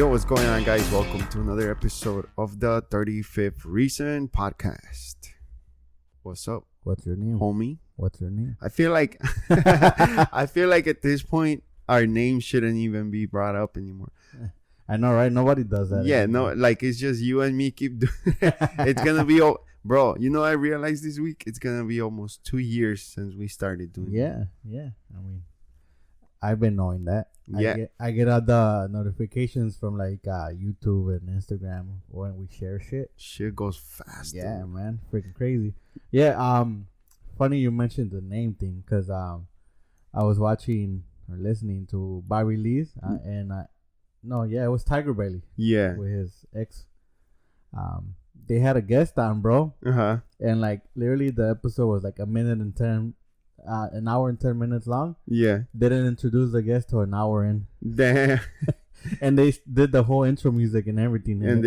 Yo, what's going on, guys? Welcome to another episode of the 35th Reason Podcast. What's up? What's your name? Homie? What's your name? I feel like at this point our name shouldn't even be brought up anymore. I know, right? Nobody does that. Yeah, anymore. no, like it's just you and me keep doing it. It's gonna be bro, you know, I realized this week it's gonna be almost 2 years since we started doing it. Yeah. I mean, I've been knowing that. Yeah. I get all the notifications from like YouTube and Instagram when we share shit. Shit goes fast. Yeah, dude. man. Freaking crazy. Yeah, funny you mentioned the name thing because I was watching or listening to Bobby Lee's and it was Tiger Belly. Yeah. With his ex. They had a guest on, bro. Uh-huh. And like literally the episode was like an hour and 10 minutes long. Yeah. They didn't introduce the guest till an hour in. Damn. And they did the whole intro music and everything. And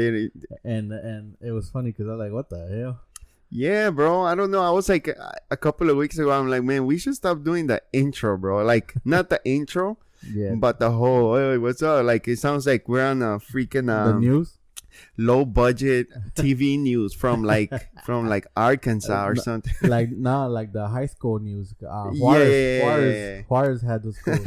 it was funny because I was like, what the hell? Yeah, bro. I don't know. I was like a couple of weeks ago, I'm like, man, we should stop doing the intro, bro. Like, not the intro, but the whole, hey, what's up? Like, it sounds like we're on a freaking the news, low budget TV news from Arkansas or something. like the high school news. Juarez had those schools.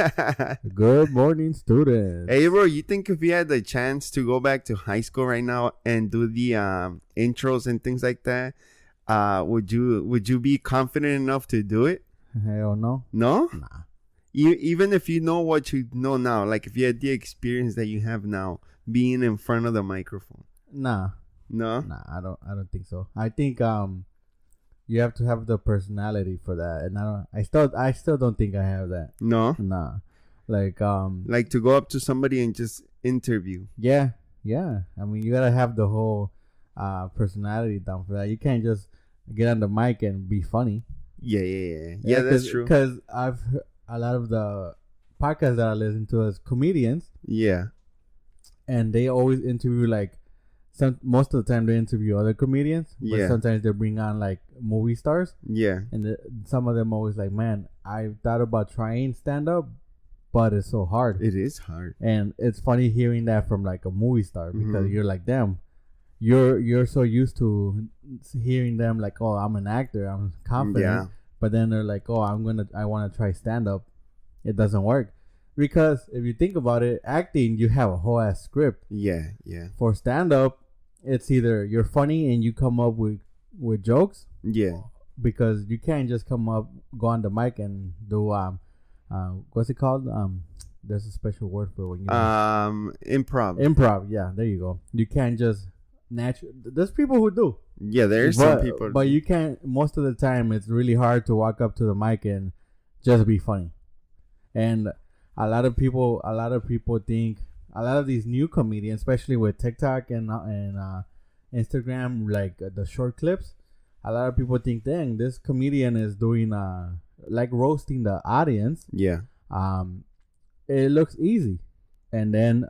Good morning, students. Hey, bro, you think if you had the chance to go back to high school right now and do the intros and things like that, would you be confident enough to do it? Hell no. No? Nah. Even if you know what you know now, like if you had the experience that you have now, being in front of the microphone. No, I don't think so. I think you have to have the personality for that, and I still don't think I have that. No? Nah. Like to go up to somebody and just interview. Yeah. I mean, you gotta have the whole personality down for that. You can't just get on the mic and be funny. Yeah, that's true. Because I've heard a lot of the podcasts that I listen to as comedians. Yeah. And they always interview most of the time they interview other comedians. But sometimes they bring on like movie stars. Yeah. And some of them always like, man, I thought about trying stand up, but it's so hard. It is hard. And it's funny hearing that from like a movie star because you're like, damn, you're so used to hearing them like, oh, I'm an actor, I'm confident. Yeah. But then they're like, oh, I want to try stand up. It doesn't work. Because if you think about it, acting, you have a whole ass script. Yeah. For stand up, it's either you're funny and you come up with jokes. Yeah. Because you can't just go on the mic and do what's it called? There's a special word for when you improv. Improv, yeah, there you go. You can't just there's people who do. Yeah, there's some people. But you can't. Most of the time, it's really hard to walk up to the mic and just be funny. And a lot of people think a lot of these new comedians, especially with TikTok and Instagram, like the short clips, a lot of people think, dang, this comedian is doing like roasting the audience. Yeah. It looks easy, and then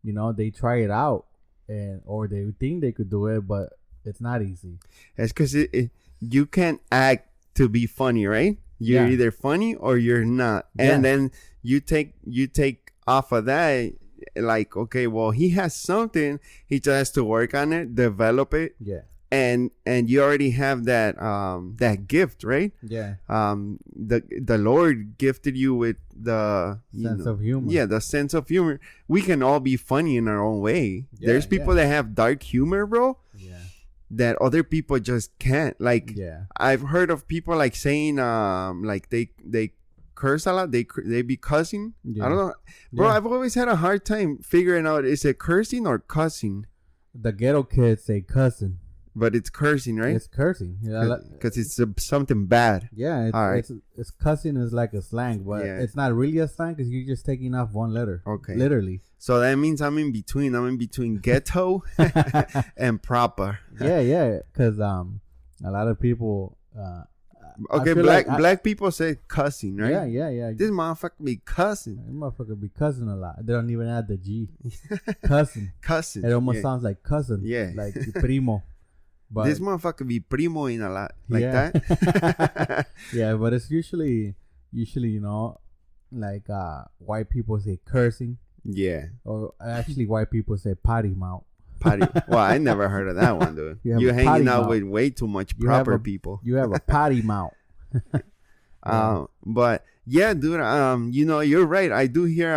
they try it out, or they think they could do it, but it's not easy. It's because you can't act to be funny, right? You're either funny or you're not. And then you take off of that, like, okay, well, he has something. He just has to work on it, develop it. Yeah. And you already have that gift, right? Yeah. The Lord gifted you with the sense of humor. Yeah, the sense of humor. We can all be funny in our own way. There's people that have dark humor, bro. Yeah. That other people just can't. Like, I've heard of people like saying, like they curse a lot. They be cussing. I don't know, bro. I've always had a hard time figuring out, is it cursing or cussing? The ghetto kids say cussing. But it's cursing, right? It's cursing. Because it's something bad. Yeah. It's cussing is like a slang, but it's not really a slang because you're just taking off one letter. Okay. Literally. So that means I'm in between. I'm in between ghetto and proper. Yeah. Because a lot of people... okay, black people say cussing, right? Yeah. This motherfucker be cussing. This motherfucker be cussing a lot. They don't even add the G. Cussing. It almost sounds like cousin. Yeah. Like primo. But this motherfucker be primo in a lot like that. Yeah, but it's usually white people say cursing. Yeah. Or actually, white people say potty mouth. Potty. Well, I never heard of that one, dude. You're hanging out with way too much proper people. You have a potty mouth. But yeah, dude, you know, you're right. I do hear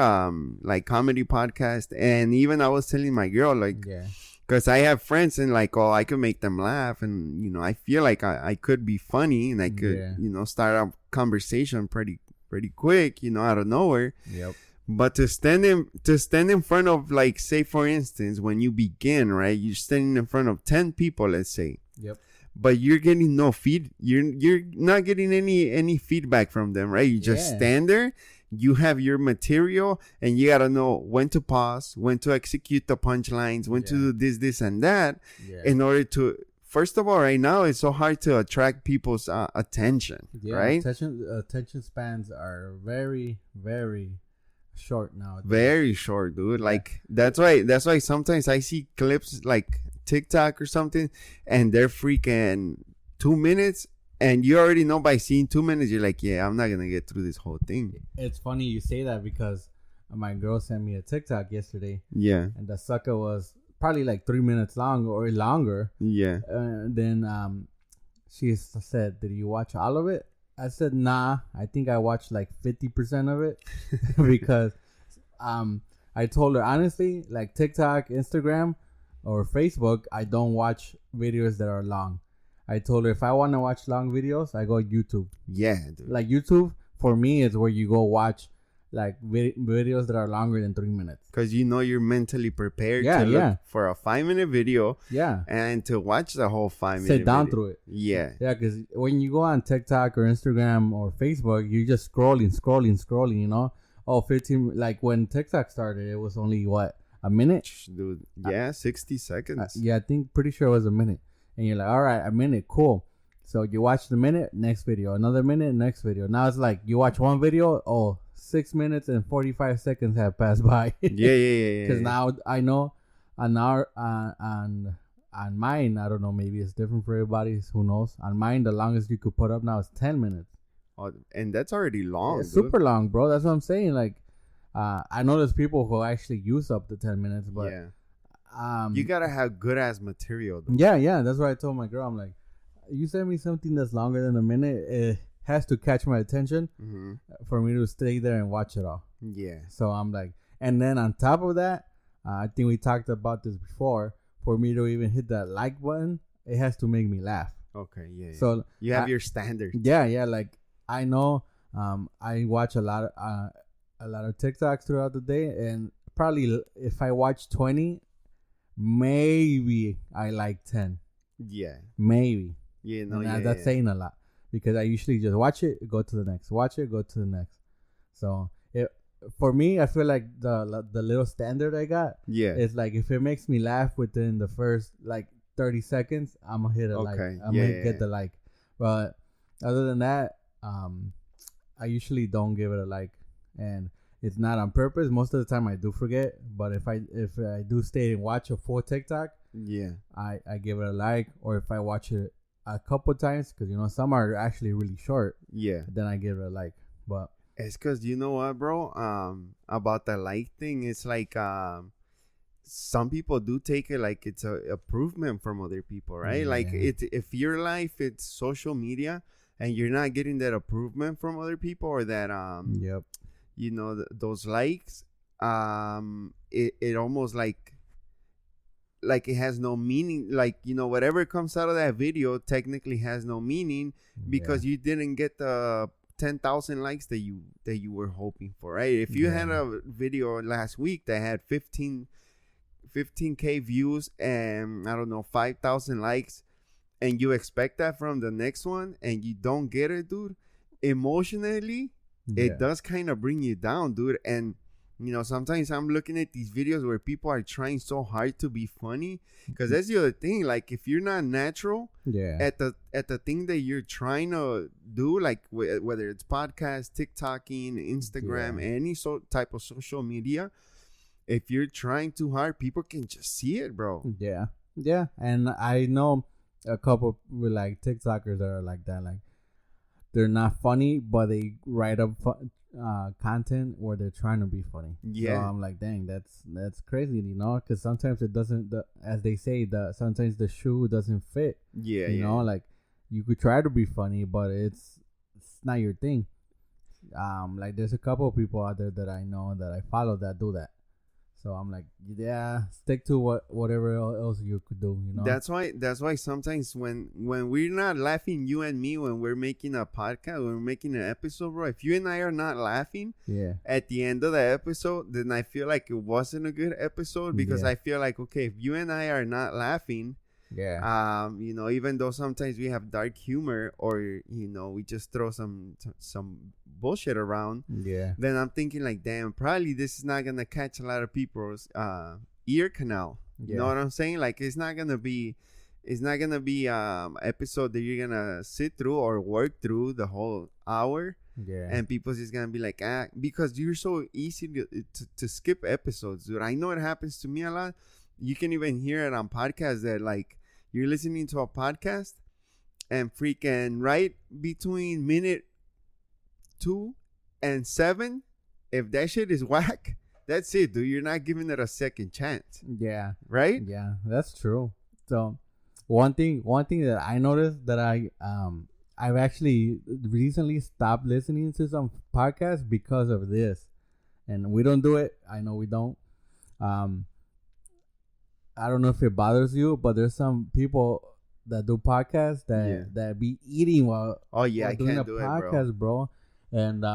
like comedy podcast, and even I was telling my girl, like, because I have friends and like, oh, I could make them laugh, and you know, I feel like I could be funny, and I could, you know, start a conversation pretty quick, you know, out of nowhere. Yep. But to stand in front of, like, say for instance, when you begin, right, you're standing in front of 10 people, let's say. Yep. But you're getting no you're not getting any feedback from them, right? You just stand there, you have your material, and you gotta know when to pause, when to execute the punchlines, when to do this and that, in order to. First of all, right now it's so hard to attract people's attention, right? Attention spans are very, very short now. Very short, dude. Like that's why sometimes I see clips like TikTok or something, and they're freaking 2 minutes, and you already know by seeing 2 minutes, you're like, yeah, I'm not gonna get through this whole thing. It's funny you say that because my girl sent me a TikTok yesterday. Yeah. And the sucker was probably like 3 minutes long or longer. Yeah. Then she said, "Did you watch all of it?" I said, "Nah, I think I watched like 50% of it." Because I told her honestly, like TikTok, Instagram, or Facebook, I don't watch videos that are long. I told her if I want to watch long videos, I go YouTube. Yeah, dude. Like YouTube for me is where you go watch like videos that are longer than 3 minutes. Because you know you're mentally prepared to look for a 5-minute video. Yeah. And to watch the whole 5-minute Sit down video. through it. Yeah. Yeah, because when you go on TikTok or Instagram or Facebook, you're just scrolling, you know? Oh, 15, like when TikTok started, it was only what? A minute? Dude, yeah, 60 seconds. I think pretty sure it was a minute. And you're like, all right, a minute, cool. So you watch the minute, next video. Another minute, next video. Now it's like you watch one video, 6 minutes and 45 seconds have passed by. Yeah. Because now I know on mine, I don't know, maybe it's different for everybody. Who knows? On mine, the longest you could put up now is 10 minutes. Oh, and that's already long. It's super long, bro. That's what I'm saying. Like, I know there's people who actually use up to 10 minutes, but you gotta have good ass material, though. Yeah. That's what I told my girl. I'm like, you send me something that's longer than a minute, it has to catch my attention for me to stay there and watch it all. Yeah. So I'm like, and then on top of that, I think we talked about this before. For me to even hit that like button, it has to make me laugh. Okay. Yeah. So you have your standards. Yeah. Like I know, I watch a lot of TikToks throughout the day, and probably if I watch 20, maybe I like 10. Yeah. Maybe. Yeah. No. That's saying a lot because I usually just watch it, go to the next, watch it, go to the next. So for me, I feel like the little standard I got. Yeah. Is like if it makes me laugh within the first like 30 seconds, I'm gonna hit a like. I'm gonna get the like. But other than that, I usually don't give it a like, and it's not on purpose. Most of the time I do forget, but if I do stay and watch a full TikTok, I give it a like. Or if I watch it a couple times, because you know some are actually really short, then I give it a like. But it's because you know what, bro, about the like thing, it's like some people do take it like it's a improvement from other people, right? Like if your life it's social media and you're not getting that improvement from other people, or that you know, those likes, it almost like it has no meaning. Like, you know, whatever comes out of that video technically has no meaning because you didn't get the 10,000 likes that you were hoping for, right? If you had a video last week that had 15K views and I don't know 5,000 likes, and you expect that from the next one and you don't get it, dude, emotionally it does kind of bring you down, dude. And you know, sometimes I'm looking at these videos where people are trying so hard to be funny, because that's the other thing. Like, if you're not natural at the thing that you're trying to do, like whether it's podcast, TikToking, Instagram, any type of social media, if you're trying too hard, people can just see it, bro. Yeah. And I know a couple with like TikTokers that are like that. Like, they're not funny, but they write up content where they're trying to be funny. Yeah. So I'm like, dang, that's crazy, you know, because sometimes it doesn't. As they say, sometimes the shoe doesn't fit. Yeah. You know, like you could try to be funny, but it's not your thing. Like there's a couple of people out there that I know that I follow that do that. So I'm like, yeah, stick to whatever else you could do, you know. That's why sometimes when we're not laughing, you and me, when we're making a podcast, when we're making an episode, bro, if you and I are not laughing, at the end of the episode, then I feel like it wasn't a good episode, because I feel like, okay, if you and I are not laughing, you know, even though sometimes we have dark humor, or you know, we just throw some bullshit around, then I'm thinking like, damn, probably this is not gonna catch a lot of people's ear canal. You know what I'm saying? Like, it's not gonna be episode that you're gonna sit through or work through the whole hour. And people's just gonna be like, because you're so easy to skip episodes, dude. I know it happens to me a lot. You can even hear it on podcasts that, like, you're listening to a podcast and freaking right between minute 2 and 7, if that shit is whack, that's it, dude. You're not giving it a second chance. Yeah. Right? Yeah, that's true. So one thing that I noticed that I've actually recently stopped listening to some podcasts because of this. And we don't do it. I know we don't. I don't know if it bothers you, but there's some people that do podcasts that be eating while I doing can't a do podcast, it, bro. And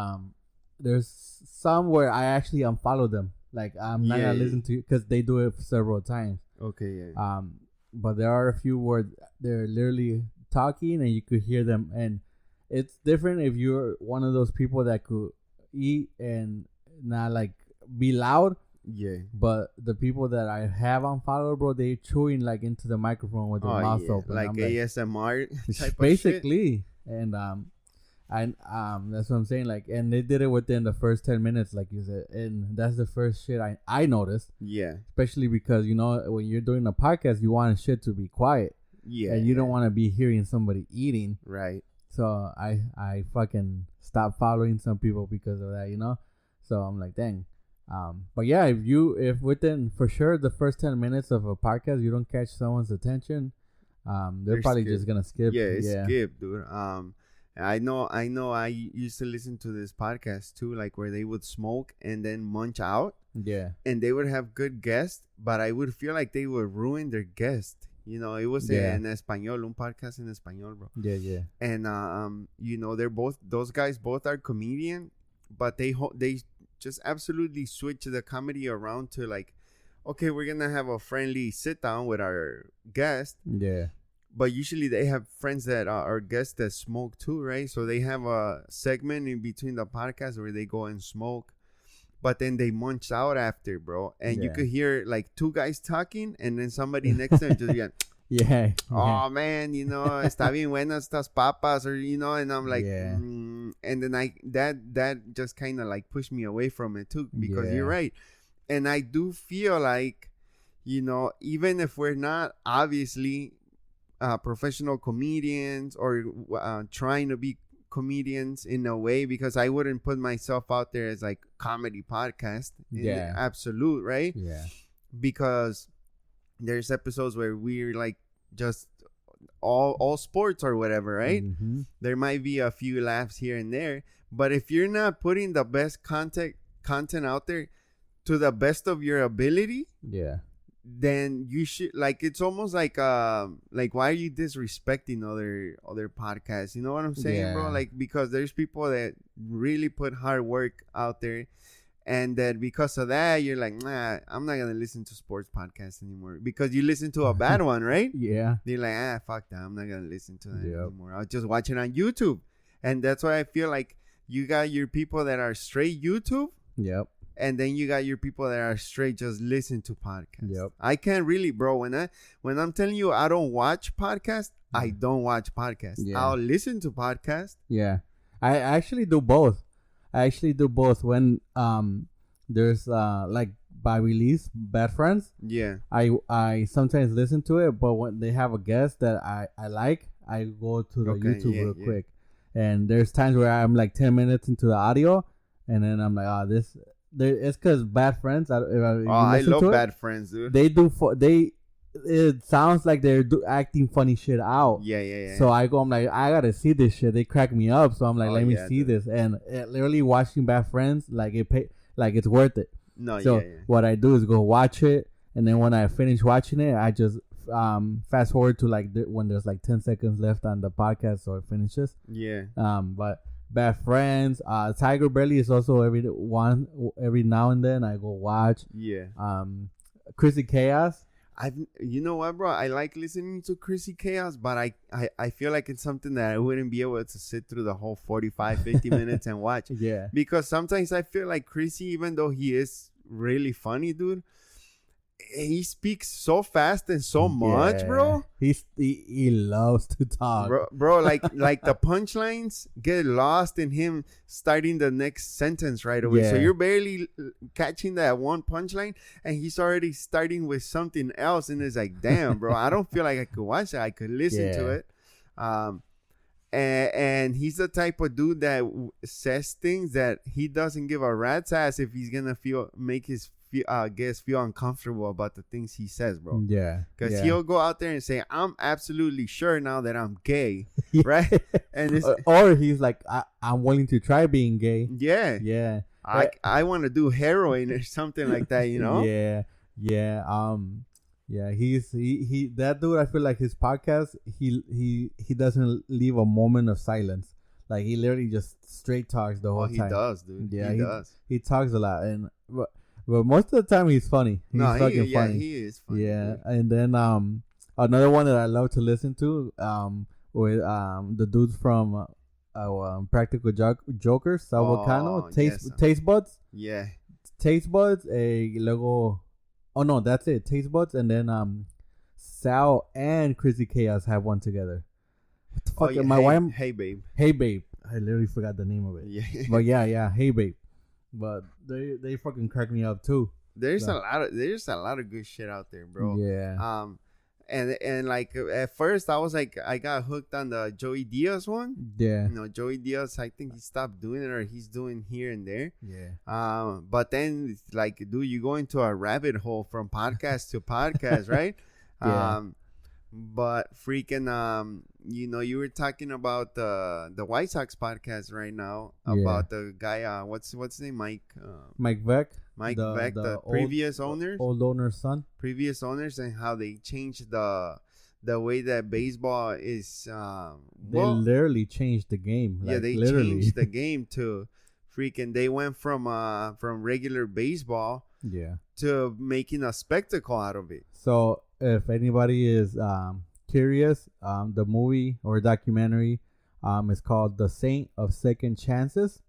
there's some where I actually unfollow them. Like, I'm not gonna listen to, because they do it several times. Okay, but there are a few where they're literally talking and you could hear them, and it's different if you're one of those people that could eat and not like be loud. But the people that I have unfollowed, bro, they chewing like into the microphone with their mouth open, like ASMR type basically. Of shit. And that's what I'm saying. Like, and they did it within the first 10 minutes, like you said, and that's the first shit I noticed. Especially because, you know, when you're doing a podcast, you want shit to be quiet. And you don't want to be hearing somebody eating. Right. So I fucking stopped following some people because of that, you know. So I'm like, dang. But yeah, if within for sure the first 10 minutes of a podcast you don't catch someone's attention, they're probably just gonna skip. Skip, dude. I know. I used to listen to this podcast too, like where they would smoke and then munch out. And they would have good guests, but I would feel like they would ruin their guest. You know, it was en español, un podcast en español, bro. And you know, those guys both are comedian, but they just absolutely switch the comedy around to like, okay, we're gonna have a friendly sit down with our guest. But usually they have friends that are guests that smoke too, right? So they have a segment in between the podcast where they go and smoke, but then they munch out after, bro. And you could hear like two guys talking, and then somebody next to them just be oh man, you know, está bien buenas estas papas, or you know, and I'm like, and then that just kind of like pushed me away from it too, because you're right. And I do feel like, you know, even if we're not obviously professional comedians or trying to be comedians in a way, because I wouldn't put myself out there as like comedy podcast. Absolute, right? Because there's episodes where we're like just all sports or whatever, right? There might be a few laughs here and there, but if you're not putting the best content out there to the best of your ability, then you should, like, it's almost like why are you disrespecting other podcasts? You know what I'm saying, bro? Like, because there's people that really put hard work out there, and that because of that you're like, nah, I'm not gonna listen to sports podcasts anymore, because you listen to a bad one, right? You're like, fuck that, I'm not gonna listen to that anymore. I'll just watch it on YouTube. And that's why I feel like you got your people that are straight YouTube, and then you got your people that are straight just listen to podcasts. I can't really, bro, when I'm telling you I don't watch podcasts, I don't watch podcasts. I'll listen to podcasts. I actually do both. When there's like by release Bad Friends. I sometimes listen to it, but when they have a guest that I like, I go to the YouTube real quick. And there's times where I'm like 10 minutes into the audio, and then I'm like, it's because Bad Friends. I love Bad Friends, dude. They do it sounds like they're acting funny shit out. Yeah. So I'm like, I gotta see this shit. They crack me up. So I'm like, let me see this. And literally watching Bad Friends, like it's worth it. What I do is go watch it, and then when I finish watching it, I just fast forward to like when there's like 10 seconds left on the podcast, so it finishes. Yeah. But Bad Friends, Tiger Belly is also every now and then I go watch. Yeah. Chrissy Chaos. You know what, bro? I like listening to Chrissy Chaos, but I feel like it's something that I wouldn't be able to sit through the whole 45-50 minutes and watch. Yeah. Because sometimes I feel like Chrissy, even though he is really funny, dude, he speaks so fast and so much, bro. He loves to talk, bro. Like the punchlines get lost in him starting the next sentence right away. So you're barely catching that one punchline, and he's already starting with something else, and it's like, damn, bro. I don't feel like I could watch it. I could listen to it. And he's the type of dude that says things that he doesn't give a rat's ass if he's gonna make his guests feel uncomfortable about the things he says, bro. Yeah. Because he'll go out there and say, I'm absolutely sure now that I'm gay. Right? And or he's like, I'm willing to try being gay. Yeah. Yeah. I want to do heroin or something like that, you know? Yeah. Yeah, he that dude. I feel like his podcast, he doesn't leave a moment of silence. Like he literally just straight talks the whole time. He does, dude. Yeah, he does. He talks a lot, but most of the time he's funny. He's fucking funny. He is funny. Yeah, dude. And then another one that I love to listen to with the dudes from Practical Jokers, Sal Volcano, Taste Buds. Yeah, Taste Buds. Luego. Oh no, that's it. Taste Buds, and then Sal and Chrissy Chaos have one together. What the fuck? My wife. Hey babe. Hey babe. I literally forgot the name of it. Yeah. But yeah. Hey babe. But they fucking crack me up too. There's a lot of good shit out there, bro. Yeah. And like at first I was like, I got hooked on the Joey Diaz one. Yeah. You know, Joey Diaz, I think he stopped doing it, or he's doing here and there. Yeah. But then it's like, dude, you go into a rabbit hole from podcast to podcast, right? Yeah. But freaking, you know, you were talking about the White Sox podcast right now about the guy, what's his name, Mike Veck. Mike Veck, the previous owners, old owner's son, previous owners, and how they changed the way that baseball is. They literally changed the game. Like, they changed the game to freaking. They went from regular baseball, to making a spectacle out of it. So if anybody is curious, the movie or documentary is called The Saint of Second Chances.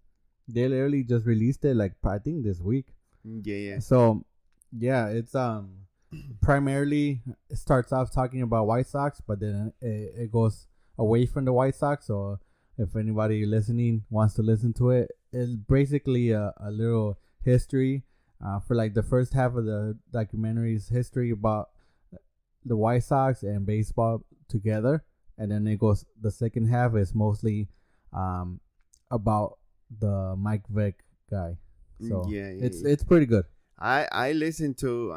They literally just released it, like, I think this week. Yeah. So yeah, it's primarily it starts off talking about White Sox, but then it goes away from the White Sox. So if anybody listening wants to listen to it, it's basically a little history for like the first half of the documentary's history about the White Sox and baseball together, and then it goes, the second half is mostly about the Mike Vick guy. So it's pretty good. I listened to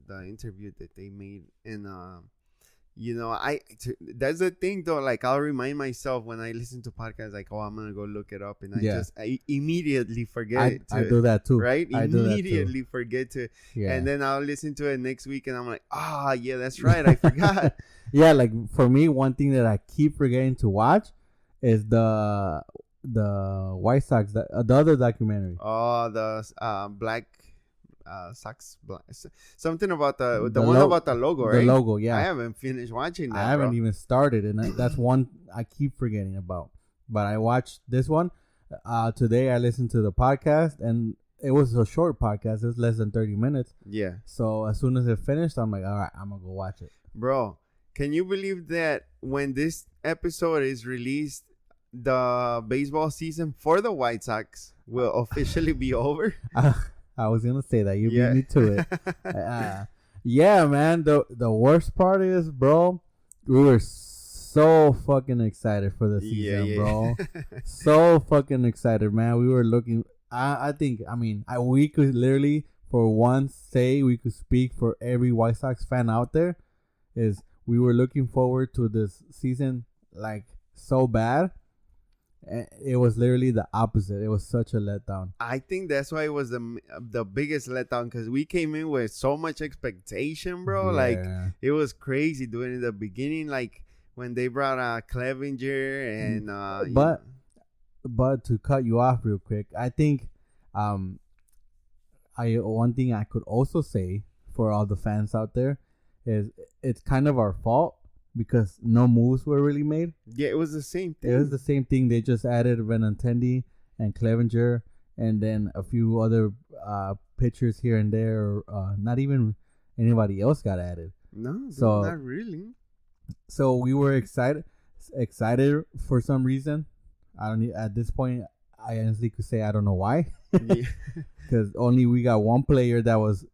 the interview that they made, and you know, that's the thing though, like I'll remind myself when I listen to podcasts, like, oh, I'm gonna go look it up, and I immediately forget I do that too, right? Immediately forget to, and then I'll listen to it next week, and I'm like, yeah, that's right, I forgot. Yeah, like for me, one thing that I keep forgetting to watch is the White Sox, the other documentary. Oh, the Black Sox, something about the one about the logo, right? The logo, yeah. I haven't finished watching that. I haven't even started, and that's one I keep forgetting about. But I watched this one today. I listened to the podcast, and it was a short podcast. It was less than 30 minutes. Yeah. So as soon as it finished, I'm like, all right, I'm gonna go watch it, bro. Can you believe that when this episode is released, the baseball season for the White Sox will officially be over? I was gonna say that. You beat me to it. Yeah, man. The worst part is, bro, we were so fucking excited for the season, bro. So fucking excited, man. We were looking I think, I mean, we could literally, for once, say we could speak for every White Sox fan out there, is we were looking forward to this season like so bad. It was literally the opposite. It was such a letdown. I think that's why it was the biggest letdown, because we came in with so much expectation, bro. Yeah. Like, it was crazy doing in the beginning, like when they brought Clevenger and but to cut you off real quick, I think one thing I could also say for all the fans out there is it's kind of our fault because no moves were really made. Yeah, it was the same thing. It was the same thing. They just added Benintendi and Clevenger and then a few other pitchers here and there. Not even anybody else got added. No, so not really. So we were excited for some reason. I don't. At this point, I honestly could say I don't know why. Because only we got one player that was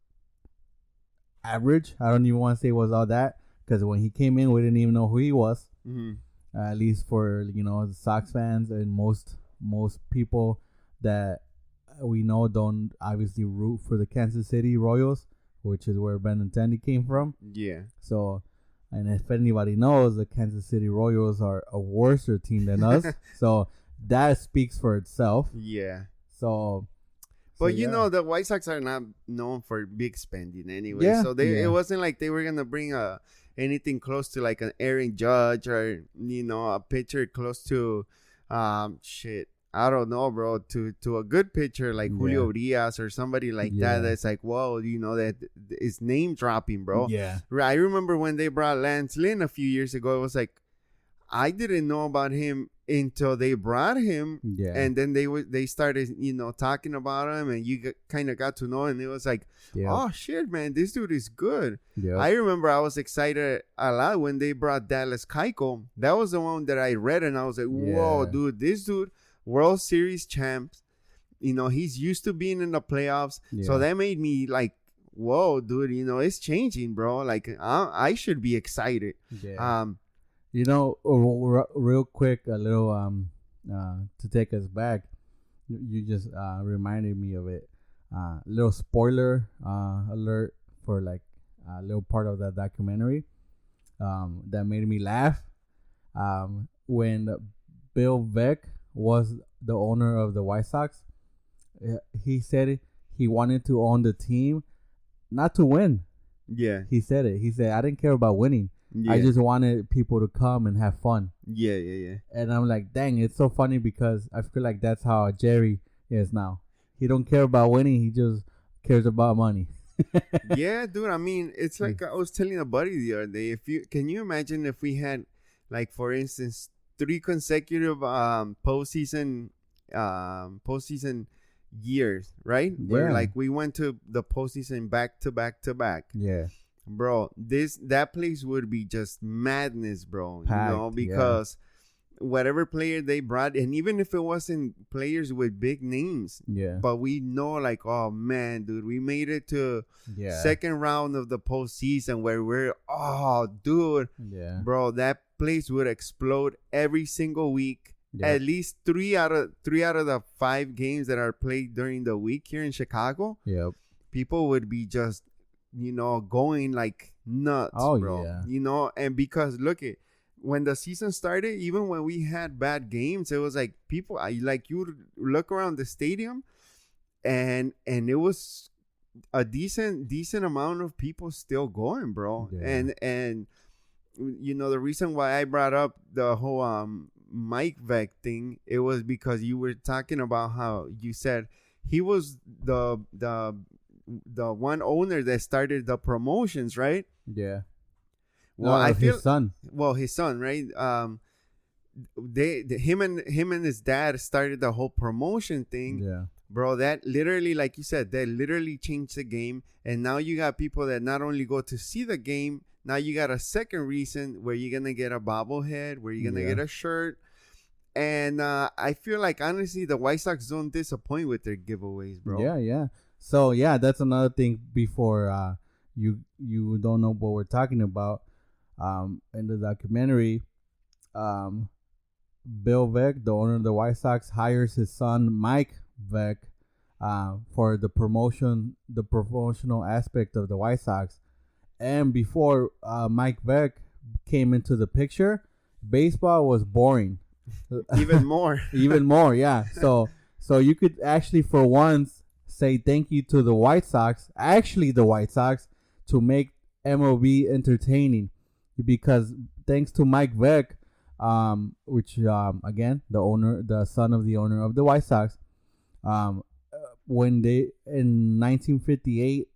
average. I don't even want to say it was all that. Because when he came in, we didn't even know who he was. Mm-hmm. At least for the Sox fans and most people that we know don't obviously root for the Kansas City Royals, which is where Benintendi came from. Yeah. So, and if anybody knows, the Kansas City Royals are a worser team than us. So that speaks for itself. Yeah. So. But the White Sox are not known for big spending anyway. Yeah, so it wasn't like they were gonna bring anything close to like an Aaron Judge or a pitcher close to I don't know, bro, to a good pitcher like Julio Urias or somebody like that. That's like, whoa, that is name dropping, bro. Yeah. I remember when they brought Lance Lynn a few years ago. It was like, I didn't know about him until they brought him, and then they started talking about him, and you kind of got to know, and it was like, oh shit, man, this dude is good. I remember I was excited a lot when they brought Dallas Keuchel. That was the one that I read, and I was like, whoa, dude, this dude, World Series champs, he's used to being in the playoffs, so that made me like, whoa, dude, it's changing, bro. Like I should be excited. Real quick, a little to take us back, you just reminded me of it. Little spoiler alert for like a little part of that documentary that made me laugh. When Bill Veeck was the owner of the White Sox, he said he wanted to own the team, not to win. Yeah. He said it. He said, I didn't care about winning. I just wanted people to come and have fun. Yeah. And I'm like, dang, it's so funny because I feel like that's how Jerry is now. He don't care about winning. He just cares about money. Yeah, dude. I mean, it's like I was telling a buddy the other day. Can you imagine if we had, like, for instance, 3 consecutive postseason years, right? Where like we went to the postseason back to back. Yeah. Bro, that place would be just madness, bro. Packed, because whatever player they brought, and even if it wasn't players with big names, but we know, like, oh man, dude, we made it to second round of the postseason where bro, that place would explode every single week. At least 3 out of the 5 games that are played during the week here in Chicago. People would be just going like nuts, bro. And because look at when the season started, even when we had bad games, it was like people, you would look around the stadium, and it was a decent amount of people still going, bro. And the reason why I brought up the whole Mike Veeck thing, it was because you were talking about how you said he was the one owner that started the promotions, right? Yeah. Well, I feel his son. Well, his son, right? Him and his dad started the whole promotion thing. Yeah. Bro, that literally, like you said, that literally changed the game. And now you got people that not only go to see the game, now you got a second reason where you're gonna get a bobblehead, where you're gonna get a shirt. And I feel like, honestly, the White Sox don't disappoint with their giveaways, bro. Yeah. So, that's another thing before you don't know what we're talking about. In the documentary, Bill Veeck, the owner of the White Sox, hires his son, Mike Veeck, for the promotional aspect of the White Sox. And before Mike Vick came into the picture, baseball was boring. Even more. Even more, yeah. So you could actually for once say thank you to the White Sox, actually the White Sox, to make MLB entertaining, because thanks to Mike Vick, which again the son of the owner of the White Sox, when they in 1958,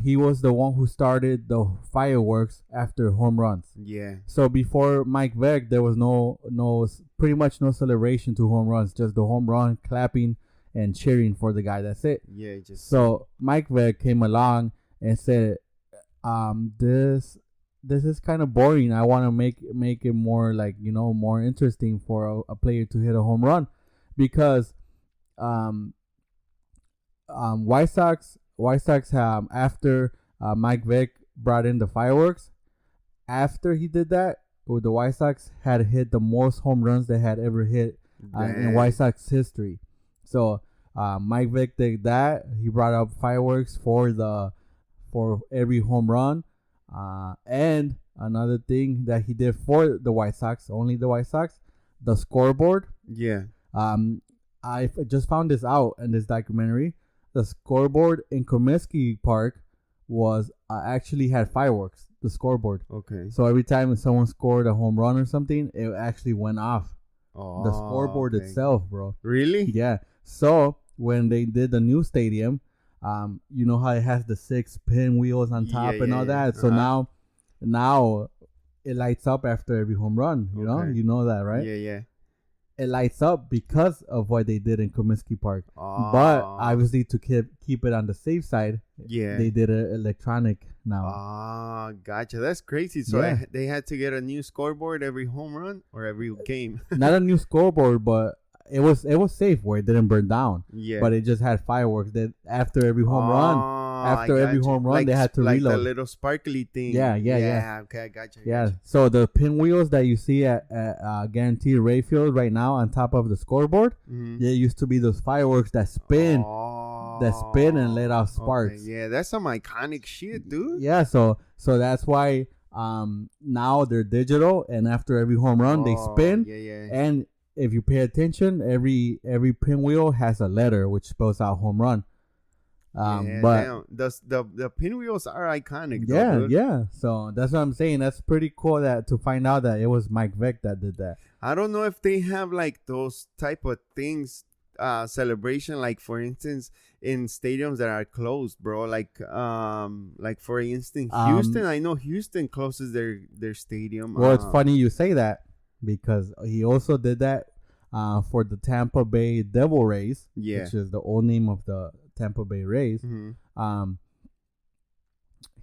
he was the one who started the fireworks after home runs. Yeah. So before Mike Vick, there was pretty much no celebration to home runs, just the home run, clapping and cheering for the guy. That's it. Yeah. So Mike Vick came along and said, this is kind of boring. I want to make it more more interesting for a player to hit a home run, because White Sox after Mike Vick brought in the fireworks, after he did that, the White Sox had hit the most home runs they had ever hit in White Sox history. So Mike Vick did that. He brought up fireworks for every home run, and another thing that he did for the White Sox, only the White Sox, the scoreboard. Yeah. I just found this out in this documentary. The scoreboard in Comiskey Park was actually had fireworks. The scoreboard. Okay. So every time someone scored a home run or something, it actually went off. Oh, the scoreboard itself, bro. Really? Yeah. So when they did the new stadium, you know how it has the 6 pinwheels on top and all that. So now it lights up after every home run. You know that, right? Yeah. It lights up because of what they did in Comiskey Park. But obviously to keep it on the safe side, they did it electronic now. Gotcha. That's crazy. So they had to get a new scoreboard every home run or every game. Not a new scoreboard, but it was safe where it didn't burn down. Yeah. But it just had fireworks that after every home run. After every home run, they had to reload. Like the little sparkly thing. Yeah. Okay, I gotcha. Yeah. So the pinwheels that you see at Guaranteed Rayfield right now on top of the scoreboard, there used to be those fireworks that spin, and let off sparks. Okay. Yeah, that's some iconic shit, dude. Yeah. So that's why now they're digital, and after every home run, they spin. Yeah. And if you pay attention, every pinwheel has a letter which spells out home run. But the pinwheels are iconic. Yeah. So that's what I'm saying. That's pretty cool to find out that it was Mike Vick that did that. I don't know if they have like those type of things, celebration, like for instance in stadiums that are closed, bro. Like for instance, Houston. I know Houston closes their stadium. Well, it's funny you say that, because he also did that for the Tampa Bay Devil Rays, which is the old name of the Tampa Bay Rays.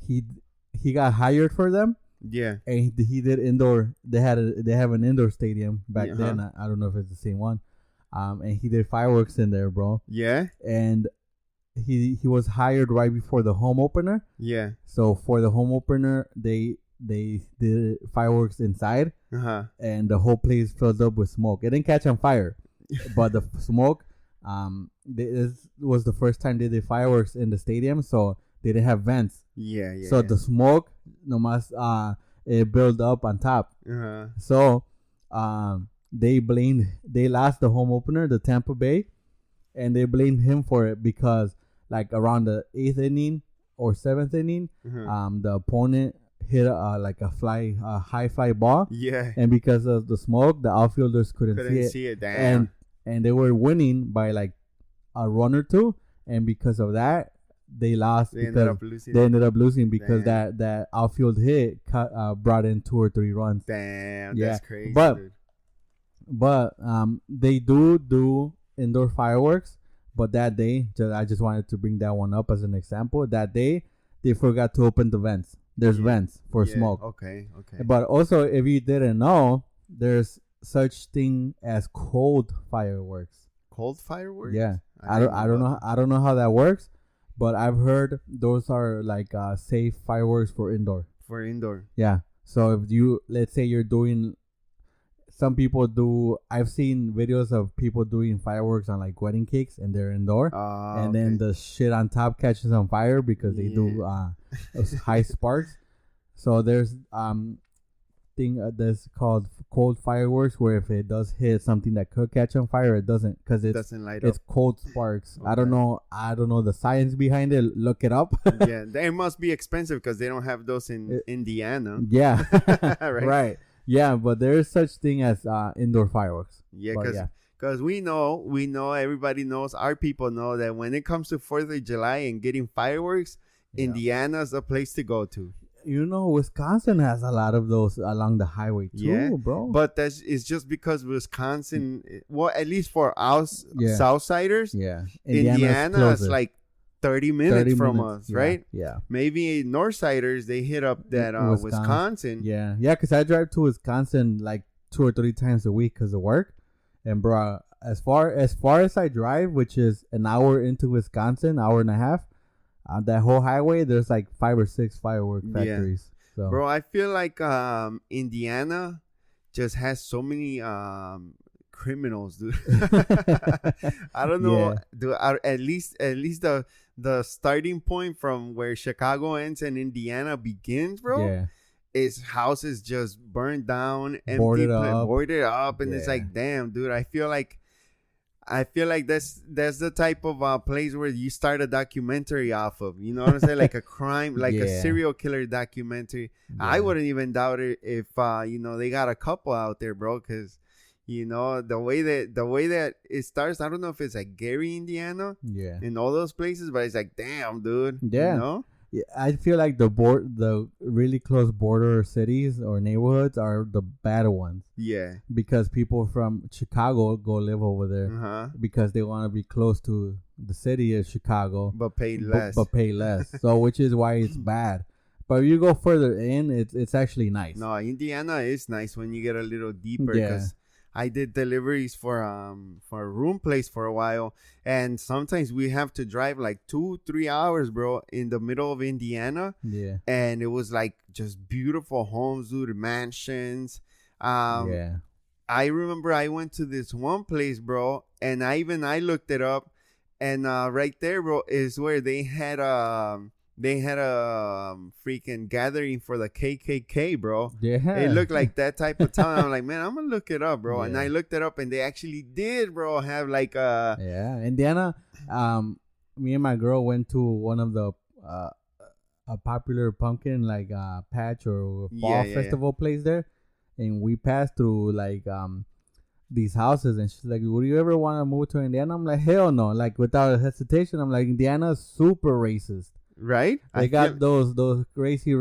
He got hired for them. Yeah, and he did indoor. They have an indoor stadium back then. I don't know if it's the same one. And he did fireworks in there, bro. Yeah, and he was hired right before the home opener. Yeah, so for the home opener, they did fireworks inside, and the whole place filled up with smoke. It didn't catch on fire, but the smoke. This was the first time they did fireworks in the stadium, so they didn't have vents. So the smoke, it built up on top. So they lost the home opener, the Tampa Bay, and they blamed him for it because like around the 8th inning or 7th inning, the opponent hit a high fly ball. Yeah. And because of the smoke, the outfielders couldn't see it. Damn. And they were winning by like a run or two, and because of that, they lost. They ended up losing because that outfield hit brought in 2 or 3 runs. Damn, that's crazy. But they do indoor fireworks. But that day, I just wanted to bring that one up as an example. That day, they forgot to open the vents. There's vents for smoke. Okay. But also, if you didn't know, there's such thing as cold fireworks. Cold fireworks? Yeah. I don't know how that works, but I've heard those are like safe fireworks for indoor. For indoor. Yeah. So if let's say you're doing some people do. I've seen videos of people doing fireworks on like wedding cakes, and they're indoor, and then the shit on top catches on fire because they do high sparks. So there's thing that's called cold fireworks, where if it does hit something that could catch on fire, it doesn't, because it doesn't light up. It's cold sparks. Okay. I don't know the science behind it. Look it up. Yeah, they must be expensive because they don't have those in Indiana. Yeah. Right. Yeah, but there is such thing as indoor fireworks. Yeah, because we know everybody knows, our people know that when it comes to 4th of July and getting fireworks, Indiana's a place to go to. You know, Wisconsin has a lot of those along the highway too, bro. But it's just because Wisconsin, well, at least for us Southsiders, Indiana is like 30 minutes from us, right? Yeah. Maybe Northsiders, they hit up that Wisconsin. Yeah, because I drive to Wisconsin like 2 or 3 times a week because of work. And bro, as far as I drive, which is an hour into Wisconsin, hour and a half, on that whole highway, there's like 5 or 6 firework factories. So. Bro, I feel like Indiana just has so many criminals, dude. I don't know, dude. At least the starting point from where Chicago ends and Indiana begins, bro. Yeah. Is houses just burned down, boarded up, and it's like, damn, dude. I feel like that's the type of place where you start a documentary off of. You know what I'm saying? Like a crime, like a serial killer documentary. Yeah. I wouldn't even doubt it if they got a couple out there, bro. Because the way that it starts, I don't know if it's like Gary, Indiana, and all those places, but it's like, damn, dude. Yeah. You know? Yeah, I feel like the really close border cities or neighborhoods are the bad ones. Yeah. Because people from Chicago go live over there because they want to be close to the city of Chicago, but pay less. So which is why it's bad. But if you go further in, it's actually nice. No, Indiana is nice when you get a little deeper. Because I did deliveries for a room place for a while, and sometimes we have to drive like 2-3 hours, bro, in the middle of Indiana. Yeah. And it was like just beautiful homes, dude, mansions. I remember I went to this one place, bro, and I looked it up, and right there, bro, is where they had a freaking gathering for the KKK, bro. Yeah. It looked like that type of town. I'm like, man, I'm going to look it up, bro. Yeah. And I looked it up, and they actually did, bro, have like a... Yeah, Indiana, me and my girl went to one of the... a popular pumpkin, like, patch or fall festival place there. And we passed through, like, these houses, and she's like, would you ever want to move to Indiana? I'm like, hell no. Like, without hesitation, I'm like, Indiana's super racist. Right? They got those crazy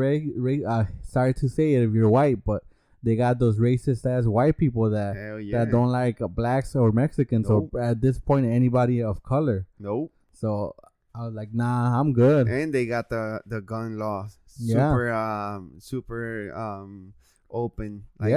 sorry to say it if you're white, but they got those racist ass white people that don't like blacks or Mexicans or at this point anybody of color. Nope. So I was like, nah, I'm good. And they got the gun law super open. Like,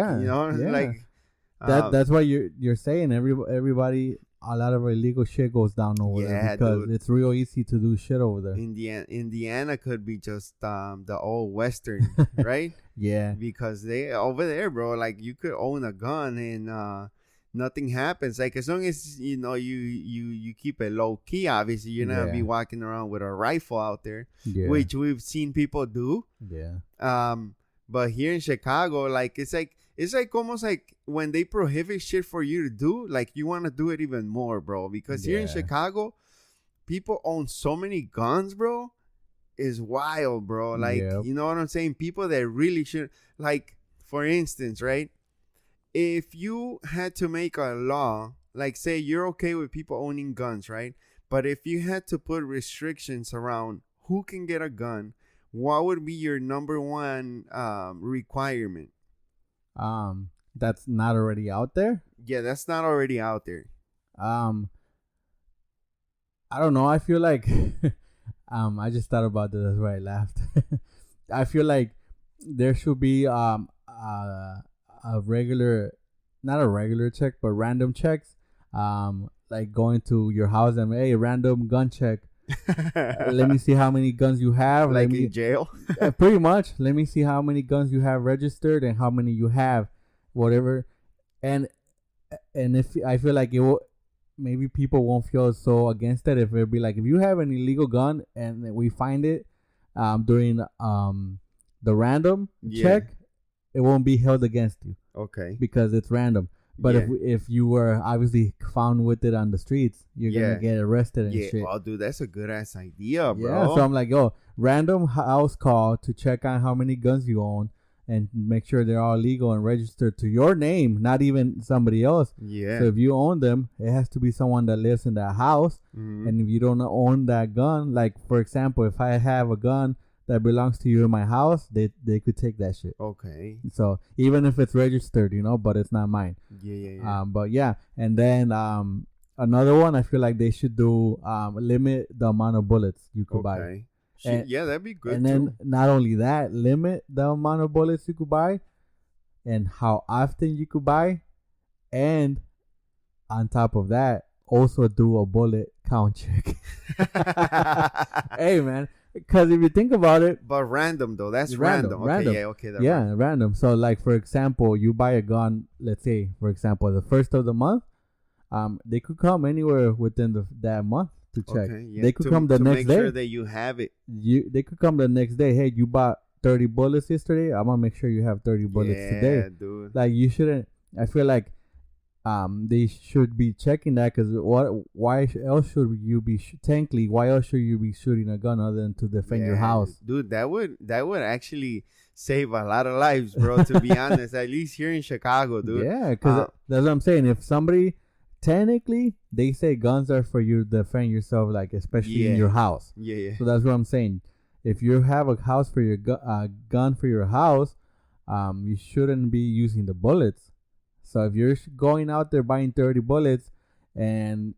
like that's why you're saying everybody. A lot of illegal shit goes down over there because it's real easy to do shit over there. Indiana could be just the old Western, right? Yeah. Because they over there, bro, like you could own a gun and nothing happens. Like as long as you keep it low key, obviously you're not gonna be walking around with a rifle out there, which we've seen people do. Yeah. But here in Chicago, like it's like almost like when they prohibit shit for you to do, like you want to do it even more, bro. Because here in Chicago, people own so many guns, bro. Is wild, bro. Like, you know what I'm saying? People that really should, like, for instance, right? If you had to make a law, like say you're okay with people owning guns, right? But if you had to put restrictions around who can get a gun, what would be your number one requirement? That's not already out there? Yeah, that's not already out there. I don't know. I feel like I just thought about this. That's why I laughed. I feel like there should be a regular, not a regular check, but random checks. Like going to your house and hey, random gun check. Let me see how many guns you have. Like in jail? Pretty much. Let me see how many guns you have registered and how many you have. Whatever. and if I feel like it will, maybe people won't feel so against it if it'd be like, if you have an illegal gun and we find it during the random check, it won't be held against you. Okay. Because it's random. But if you were obviously found with it on the streets, you're gonna get arrested and shit. Oh, dude, that's a good ass idea, bro. Yeah, so I'm like, yo, random house call to check on how many guns you own and make sure they're all legal and registered to your name, not even somebody else. Yeah. So if you own them, it has to be someone that lives in that house. Mm-hmm. And if you don't own that gun, like for example, if I have a gun that belongs to you in my house, they could take that shit. Okay. So even if it's registered, but it's not mine. Yeah. But yeah, and then another one, I feel like they should do limit the amount of bullets you could buy. Yeah, that'd be good. And then not only that, limit the amount of bullets you could buy, and how often you could buy, and on top of that, also do a bullet count check. Hey man. Because if you think about it... But random, though. That's random. Random. Okay, yeah, okay. Random. Random. So, like, for example, you buy a gun, let's say, for example, the first of the month, they could come anywhere within that month to check. Okay, yeah. They could come the next day. To make sure that you have it. They could come the next day. Hey, you bought 30 bullets yesterday. I'm going to make sure you have 30 bullets today. Yeah, dude. Like, you shouldn't... I feel like they should be checking that, because why else should you be technically? Why else should you be shooting a gun other than to defend your house, dude? That would actually save a lot of lives, bro. To be honest, at least here in Chicago, dude. Yeah, because that's what I'm saying. If somebody technically, they say guns are for you to defend yourself, like especially in your house. Yeah. So that's what I'm saying. If you have a house for your gun for your house, you shouldn't be using the bullets. So if you're going out there buying 30 bullets and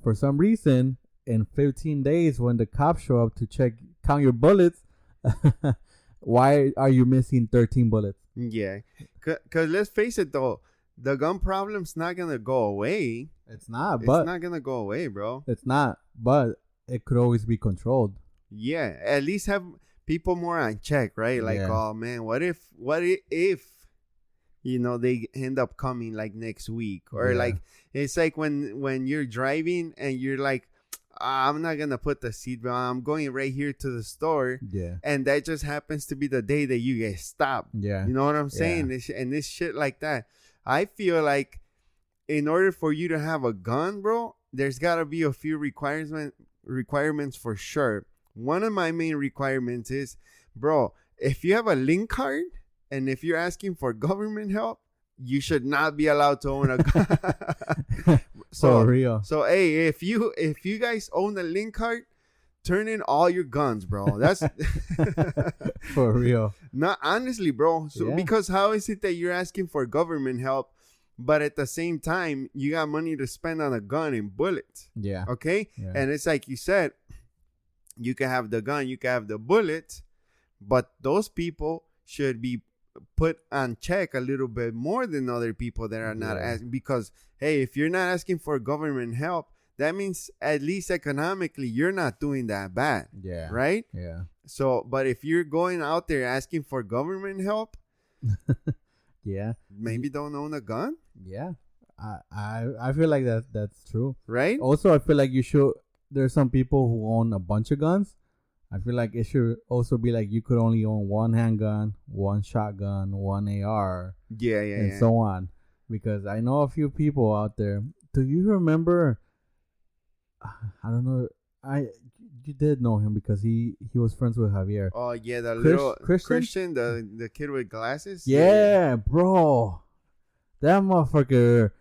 for some reason in 15 days when the cops show up to count your bullets, why are you missing 13 bullets? Yeah. Because let's face it, though, the gun problem's not going to go away. It's not going to go away, bro. It's not, but it could always be controlled. Yeah. At least have people more on check, right? Like, oh, man, what if they end up coming like next week, or like it's like when you're driving and you're like, I'm not gonna put the seatbelt on, I'm going right here to the store, and that just happens to be the day that you get stopped. You know what I'm saying? And this shit like that, I feel like in order for you to have a gun, bro, there's gotta be a few requirements for sure. One of my main requirements is, bro, if you have a link card and if you're asking for government help, you should not be allowed to own a gun. For real. So hey, if you guys own a link card, turn in all your guns, bro. That's for real. Not honestly, bro. So because how is it that you're asking for government help, but at the same time you got money to spend on a gun and bullets? Yeah. Okay. Yeah. And it's like you said, you can have the gun, you can have the bullets, but those people should be put on check a little bit more than other people that are not asking, because hey, if you're not asking for government help, that means at least economically you're not doing that bad. Yeah. Right? Yeah. So, but if you're going out there asking for government help, maybe don't own a gun. Yeah. I feel like that's true. Right? Also, I feel like there's some people who own a bunch of guns. I feel like it should also be like you could only own one handgun, one shotgun, one AR, and so on. Because I know a few people out there. Do you remember? I don't know. You did know him because he was friends with Javier. Oh yeah, the little Christian, the kid with glasses. Yeah, bro, that motherfucker.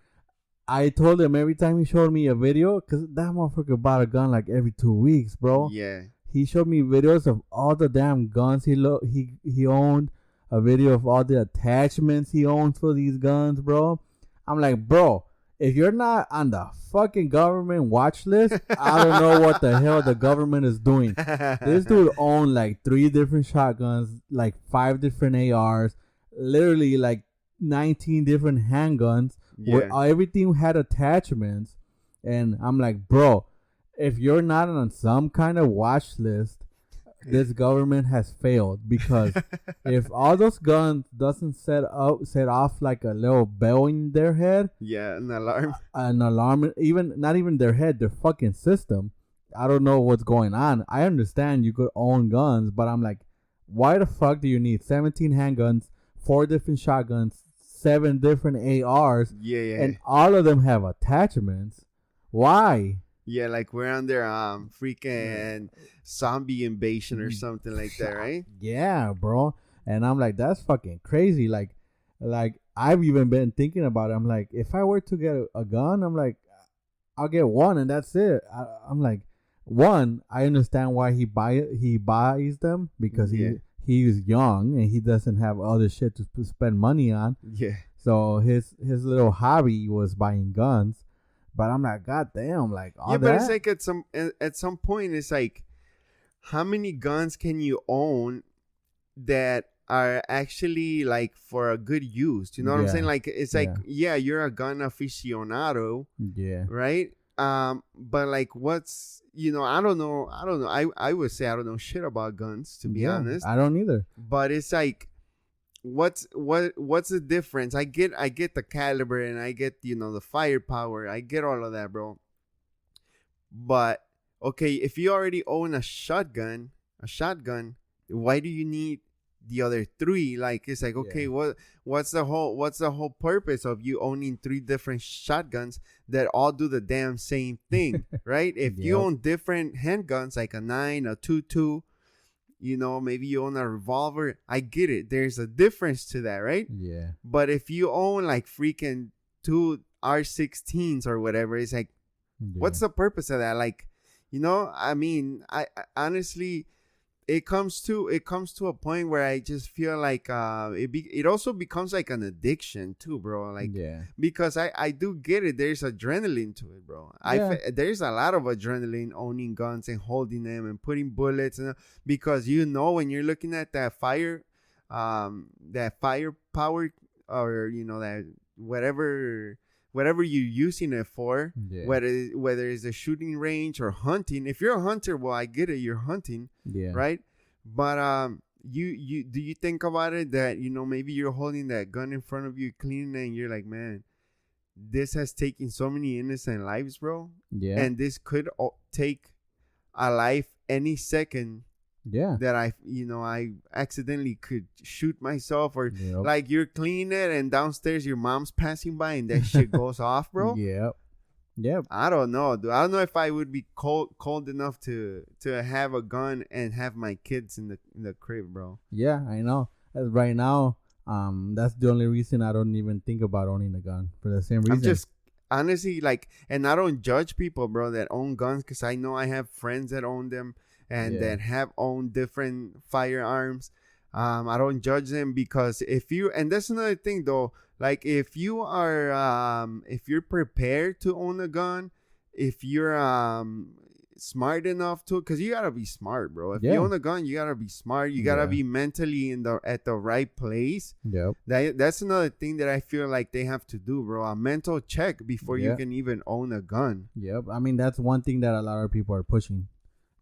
I told him every time he showed me a video, because that motherfucker bought a gun like every 2 weeks, bro. Yeah. He showed me videos of all the damn guns he owned, a video of all the attachments he owns for these guns, bro. I'm like, bro, if you're not on the fucking government watch list, I don't know what the hell the government is doing. This dude owned like 3 different shotguns, like 5 different ARs, literally like 19 different handguns. Where everything had attachments. And I'm like, bro, if you're not on some kind of watch list, this government has failed, because if all those guns doesn't set off like a little bell in their head, an alarm, even not even their head, their fucking system, I don't know what's going on. I understand you could own guns, but I'm like, why the fuck do you need 17 handguns, 4 different shotguns, 7 different ARs, and all of them have attachments? Why? Yeah, like we're under freaking zombie invasion or something like that, right? Yeah, bro. And I'm like, that's fucking crazy. Like I've even been thinking about it. I'm like, if I were to get a gun, I'm like, I'll get one and that's it. I'm like, one, I understand why he buys them, because he's young and he doesn't have other shit to spend money on. Yeah. So his little hobby was buying guns. But I'm like, God damn, like all that. Yeah, but it's like at some point, it's like, how many guns can you own that are actually like for a good use? You know what I'm saying? Like, it's like, you're a gun aficionado. Yeah. Right? But like, what's, I don't know. I would say I don't know shit about guns, to be honest. I don't either. But it's like, what's the difference? I get the caliber and I get the firepower. I get all of that, bro. But okay, if you already own a shotgun, why do you need the other 3? Like, it's like, okay, what's the whole purpose of you owning 3 different shotguns that all do the damn same thing? Right? If you own different handguns, like a 9, a 22, maybe you own a revolver, I get it, there's a difference to that, right? Yeah. But if you own like freaking 2 R16s or whatever, it's like, what's the purpose of that? Like, I mean, I honestly, it comes to a point where I just feel like it also becomes like an addiction too, bro. Like, because I do get it. There's adrenaline to it, bro. There's a lot of adrenaline owning guns and holding them and putting bullets, because when you're looking at that firepower, or that whatever you're using it for, whether it's a shooting range or hunting. If you're a hunter, well, I get it, you're hunting, right? But do you think about it that maybe you're holding that gun in front of you, cleaning it, and you're like, man, this has taken so many innocent lives, bro. Yeah. And this could take a life any second. Yeah. That I accidentally could shoot myself, or like you're cleaning it and downstairs your mom's passing by and that shit goes off, bro. Yep. I don't know, dude. I don't know if I would be cold enough to have a gun and have my kids in the crib, bro. Yeah, I know. As right now, that's the only reason I don't even think about owning a gun, for the same reason. I'm just honestly like, and I don't judge people, bro, that own guns, because I know I have friends that own them and that have owned different firearms. I don't judge them, because and that's another thing though, like if you are if you're prepared to own a gun, if you're smart enough to, because you gotta be smart, bro. If you own a gun, you gotta be smart. You gotta be mentally at the right place. That's another thing that I feel like they have to do, bro. A mental check before you can even own a gun. I mean, that's one thing that a lot of people are pushing.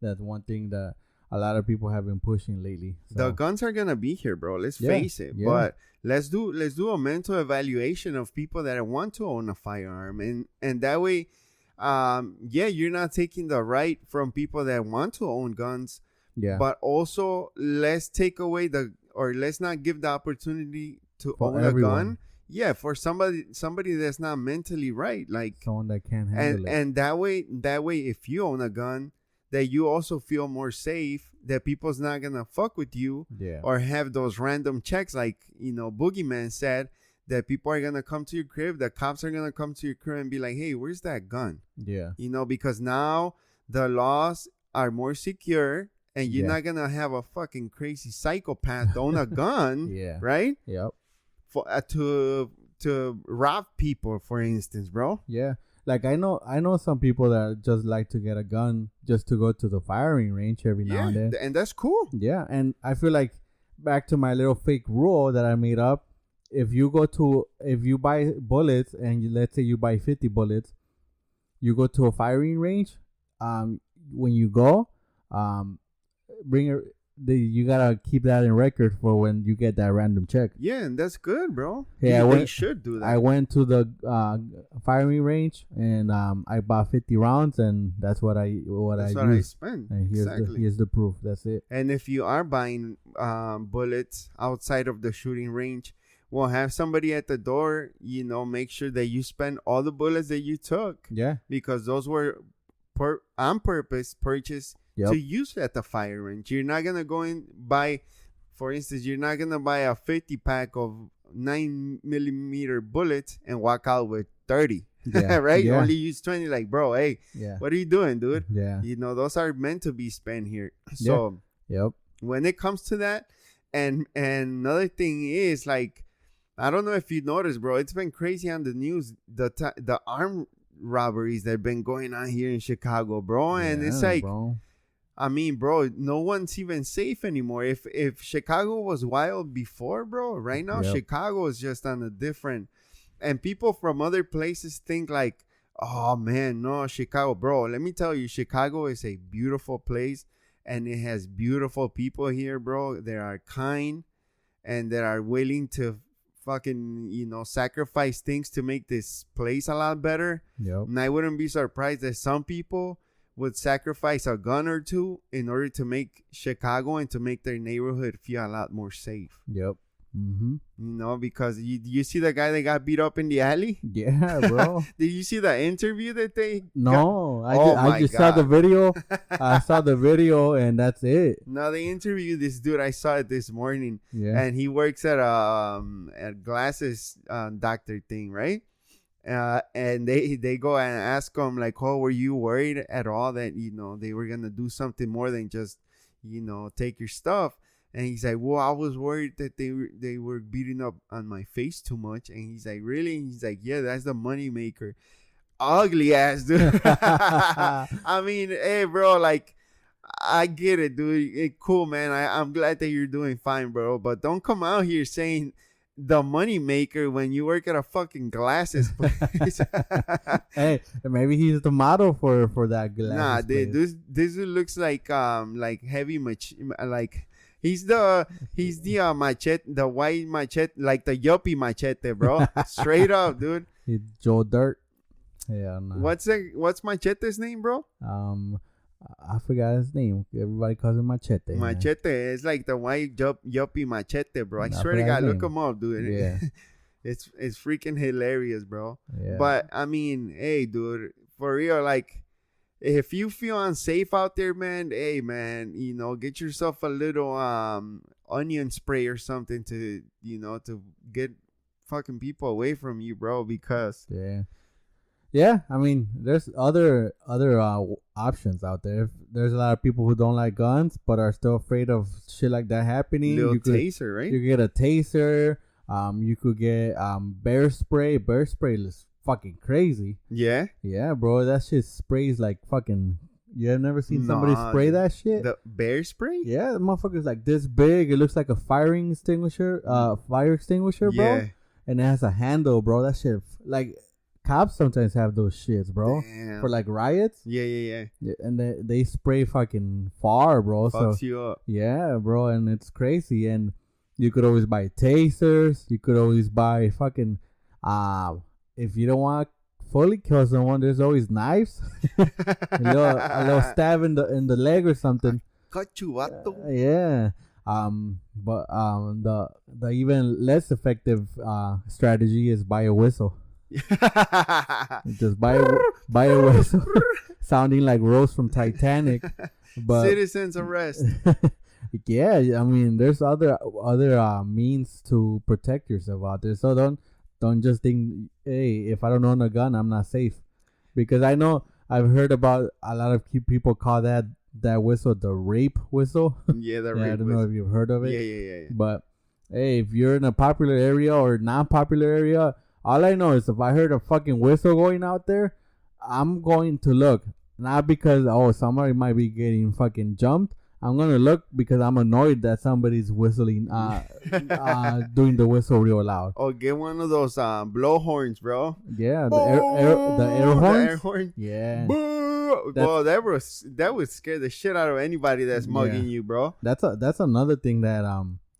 That's one thing that a lot of people have been pushing lately. So. The guns are gonna be here, bro. Let's face it. But let's do a mental evaluation of people that want to own a firearm, and that way, you're not taking the right from people that want to own guns. Yeah. But also, let's take away let's not give the opportunity to own everyone. A gun. Yeah, for somebody that's not mentally right, like someone that can't handle it. And that way, if you own a gun, that you also feel more safe, that people's not gonna fuck with you, or have those random checks, like Boogeyman said, that people are gonna come to your crib, the cops are gonna come to your crib and be like, hey, where's that gun? Because now the laws are more secure, and you're not gonna have a fucking crazy psychopath own a gun, right? For to rob people, for instance, bro. Like I know some people that just like to get a gun just to go to the firing range every now and then. And that's cool. Yeah, and I feel like, back to my little fake rule that I made up, if you buy bullets, and let's say you buy 50 bullets, you go to a firing range, when you go, you gotta keep that in record for when you get that random check. Yeah, and that's good, bro. Yeah, they should do that. I went to the firing range and I bought 50 rounds, and that's what I spent. And here's the proof. That's it. And if you are buying bullets outside of the shooting range, well, have somebody at the door, make sure that you spend all the bullets that you took. Yeah, because those were on purpose purchased. Yep. To use at the fire range. You're not going to go and buy, for instance, you're not going to buy a 50 pack of 9mm bullets and walk out with 30. Yeah. Right? Yeah. You only use 20. Like, bro, hey, what are you doing, dude? Yeah. Those are meant to be spent here. So, when it comes to that, and another thing is, like, I don't know if you noticed, bro, it's been crazy on the news, the armed robberies that have been going on here in Chicago, bro. And it's like, bro. I mean, bro, no one's even safe anymore. If Chicago was wild before, bro, right now Chicago is just on a different. And people from other places think like, oh man, no, Chicago, bro. Let me tell you, Chicago is a beautiful place, and it has beautiful people here, bro. They are kind, and they are willing to fucking sacrifice things to make this place a lot better. And I wouldn't be surprised that some people would sacrifice a gun or two in order to make Chicago and to make their neighborhood feel a lot more safe. Because you see the guy that got beat up in the alley? Yeah, bro. Did you see the interview that they No, I just saw the video. I saw the video and that's it. No, they interviewed this dude. I saw it this morning. Yeah. And he works at a glasses doctor thing, right? And they go and ask him like, oh, were you worried at all that they were gonna do something more than just take your stuff? And he's like, well, I was worried that they were beating up on my face too much. And he's like, really? And he's like, yeah, that's the money maker. Ugly ass dude. I mean, hey, bro, like, I get it, dude. Cool, man. I'm glad that you're doing fine, bro. But don't come out here saying the money maker when you work at a fucking glasses place. Hey, maybe he's the model for that glasses. Nah, dude, this dude looks like heavy like he's the machete, the white machete, like the yuppie machete, bro. Straight up, dude. He's Joe Dirt. Yeah, no. What's machete's name, bro? I forgot his name. Everybody calls him Machete. Machete is like the white yuppie machete, bro. I swear to God, look him up, dude. Yeah. It's freaking hilarious, bro. Yeah. But I mean, hey, dude, for real, like, if you feel unsafe out there, man, hey, man, get yourself a little onion spray or something to get fucking people away from you, bro. Because yeah, I mean, there's other options out there. There's a lot of people who don't like guns, but are still afraid of shit like that happening. Taser, right? You get a taser. You could get bear spray. Bear spray is fucking crazy. Yeah? Yeah, bro. That shit sprays like fucking... You have never seen somebody spray that shit? The bear spray? Yeah, the motherfucker's like this big. It looks like a fire extinguisher, bro. Yeah. And it has a handle, bro. That shit, like... Cops sometimes have those shits, bro. Damn. For like riots. Yeah. And they spray fucking far, bro. Fucks you up. Yeah, bro. And it's crazy. And you could always buy tasers. You could always buy fucking... if you don't want to fully kill someone, there's always knives. a little stab in the leg or something. Cut you, vato. Yeah. But the even less effective strategy is buy a whistle. Just buy a whistle sounding like Rose from Titanic. But citizens arrest. Yeah, I mean, there's other means to protect yourself out there. So don't just think, hey, if I don't own a gun, I'm not safe. Because I know I've heard about a lot of people call that whistle the rape whistle. Yeah, the rape. I don't know if you've heard of it. Yeah. But hey, if you're in a popular area or non-popular area, all I know is if I heard a fucking whistle going out there, I'm going to look. Not because, somebody might be getting fucking jumped. I'm going to look because I'm annoyed that somebody's whistling, doing the whistle real loud. Or get one of those blow horns, bro. Yeah, the air horns. The air horn. Yeah. Boo! that would scare the shit out of anybody that's mugging you, bro. That's another thing that